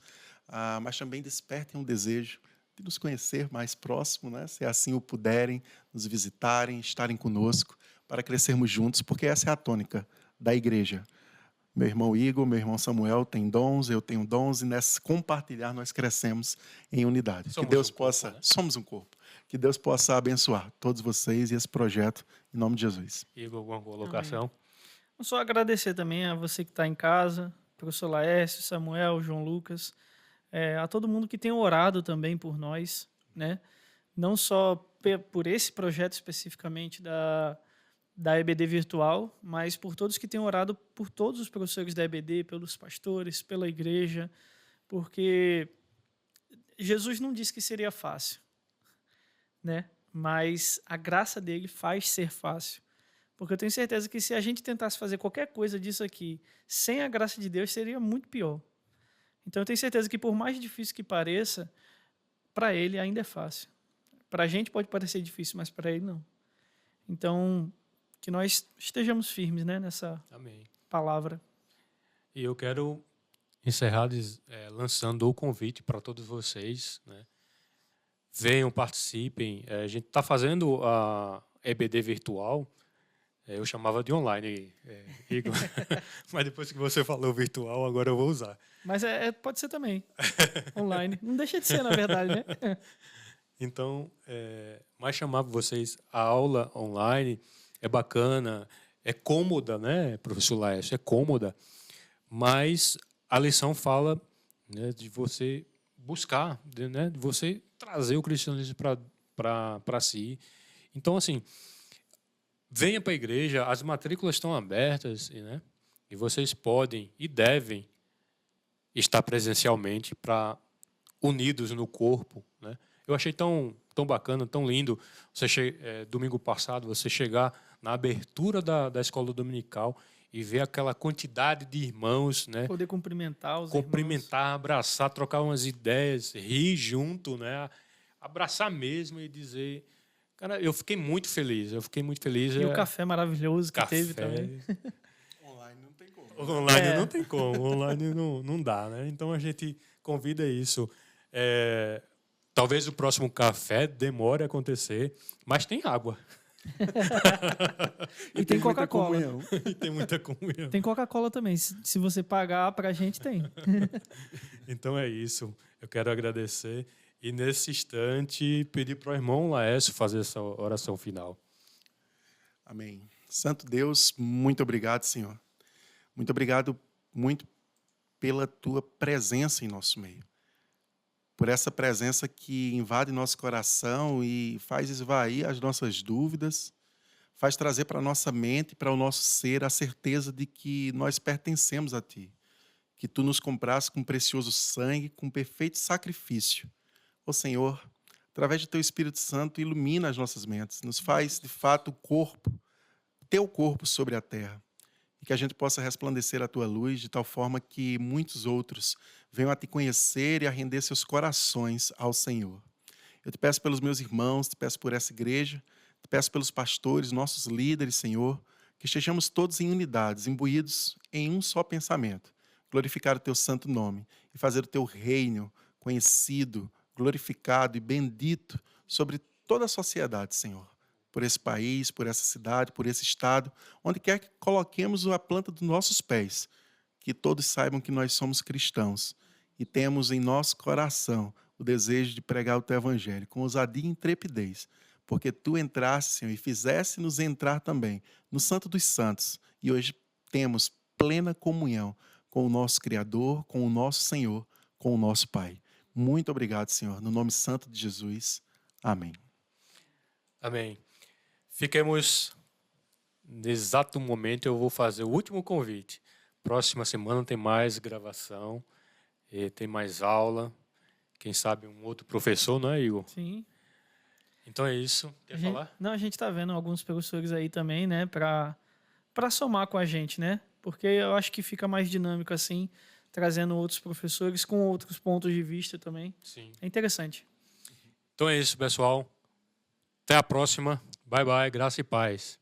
mas também despertem um desejo de nos conhecer mais próximo, né? Se assim o puderem, nos visitarem, estarem conosco, para crescermos juntos, porque essa é a tônica da igreja. Meu irmão Igor, meu irmão Samuel tem dons, eu tenho dons, e nesse compartilhar nós crescemos em unidade. Somos Que Deus um corpo, possa, né? somos um corpo, que Deus possa abençoar todos vocês e esse projeto, em nome de Jesus. Igor, alguma colocação? Vou só agradecer também a você que está em casa, professor Laércio, Samuel, João Lucas, a todo mundo que tem orado também por nós, né? Não só por esse projeto especificamente da EBD Virtual, mas por todos que têm orado por todos os professores da EBD, pelos pastores, pela igreja, porque Jesus não disse que seria fácil, né? Mas a graça dele faz ser fácil. Porque eu tenho certeza que se a gente tentasse fazer qualquer coisa disso aqui sem a graça de Deus, seria muito pior. Então eu tenho certeza que por mais difícil que pareça, para ele ainda é fácil. Para a gente pode parecer difícil, mas para ele não. Então, que nós estejamos firmes, né, nessa Amém. palavra. E eu quero encerrar lançando o convite para todos vocês, né? Venham, participem. A gente está fazendo a EBD virtual. Eu chamava de online, Igor. Mas depois que você falou virtual, agora eu vou usar. Mas pode ser também online. Não deixa de ser, na verdade, né? Então, mais chamar vocês, a aula online é bacana, é cômoda, né, professor Laércio? É cômoda, mas a lição fala, né, de você buscar, né, de você trazer o cristianismo para si. Então, assim, venha para a igreja, as matrículas estão abertas, né, e vocês podem e devem estar presencialmente unidos no corpo, né? Eu achei tão bacana, tão lindo. Domingo passado, você chegar na abertura da escola dominical e ver aquela quantidade de irmãos, né? Poder cumprimentar os Cumprimentar, irmãos. abraçar, trocar umas ideias, rir junto, né? Abraçar mesmo e dizer... Cara, eu fiquei muito feliz. E o café maravilhoso que teve também. Online não tem como. Online não tem como. Online não dá, né? Então a gente convida isso. Talvez o próximo café demore a acontecer, mas tem água. E tem Coca-Cola. E tem muita comunhão. Tem Coca-Cola também. Se você pagar, pra gente tem. Então é isso. Eu quero agradecer e, nesse instante, pedir para o irmão Laércio fazer essa oração final. Amém. Santo Deus, muito obrigado, Senhor. Muito obrigado pela tua presença em nosso meio. Por essa presença que invade nosso coração e faz esvair as nossas dúvidas, faz trazer para a nossa mente, para o nosso ser, a certeza de que nós pertencemos a Ti, que Tu nos compraste com precioso sangue, com perfeito sacrifício. Ó Senhor, através do Teu Espírito Santo, ilumina as nossas mentes, nos faz, de fato, o corpo, Teu corpo sobre a terra, e que a gente possa resplandecer a Tua luz de tal forma que muitos outros venham a Te conhecer e a render seus corações ao Senhor. Eu te peço pelos meus irmãos, te peço por essa igreja, te peço pelos pastores, nossos líderes, Senhor, que estejamos todos em unidades, imbuídos em um só pensamento, glorificar o Teu santo nome e fazer o Teu reino conhecido, glorificado e bendito sobre toda a sociedade, Senhor. Por esse país, por essa cidade, por esse estado, onde quer que coloquemos a planta dos nossos pés, que todos saibam que nós somos cristãos e temos em nosso coração o desejo de pregar o Teu Evangelho com ousadia e intrepidez, porque Tu entraste, Senhor, e fizeste-nos entrar também no Santo dos Santos, e hoje temos plena comunhão com o nosso Criador, com o nosso Senhor, com o nosso Pai. Muito obrigado, Senhor, no nome santo de Jesus. Amém. Amém. Fiquemos no exato momento, eu vou fazer o último convite. Próxima semana tem mais gravação, tem mais aula. Quem sabe um outro professor, não é, Igor? Sim. Então é isso. Quer falar? Não, a gente está vendo alguns professores aí também, né, para somar com a gente, né? Porque eu acho que fica mais dinâmico assim, trazendo outros professores com outros pontos de vista também. Sim. É interessante. Então é isso, pessoal. Até a próxima. Bye, bye. Graça e paz.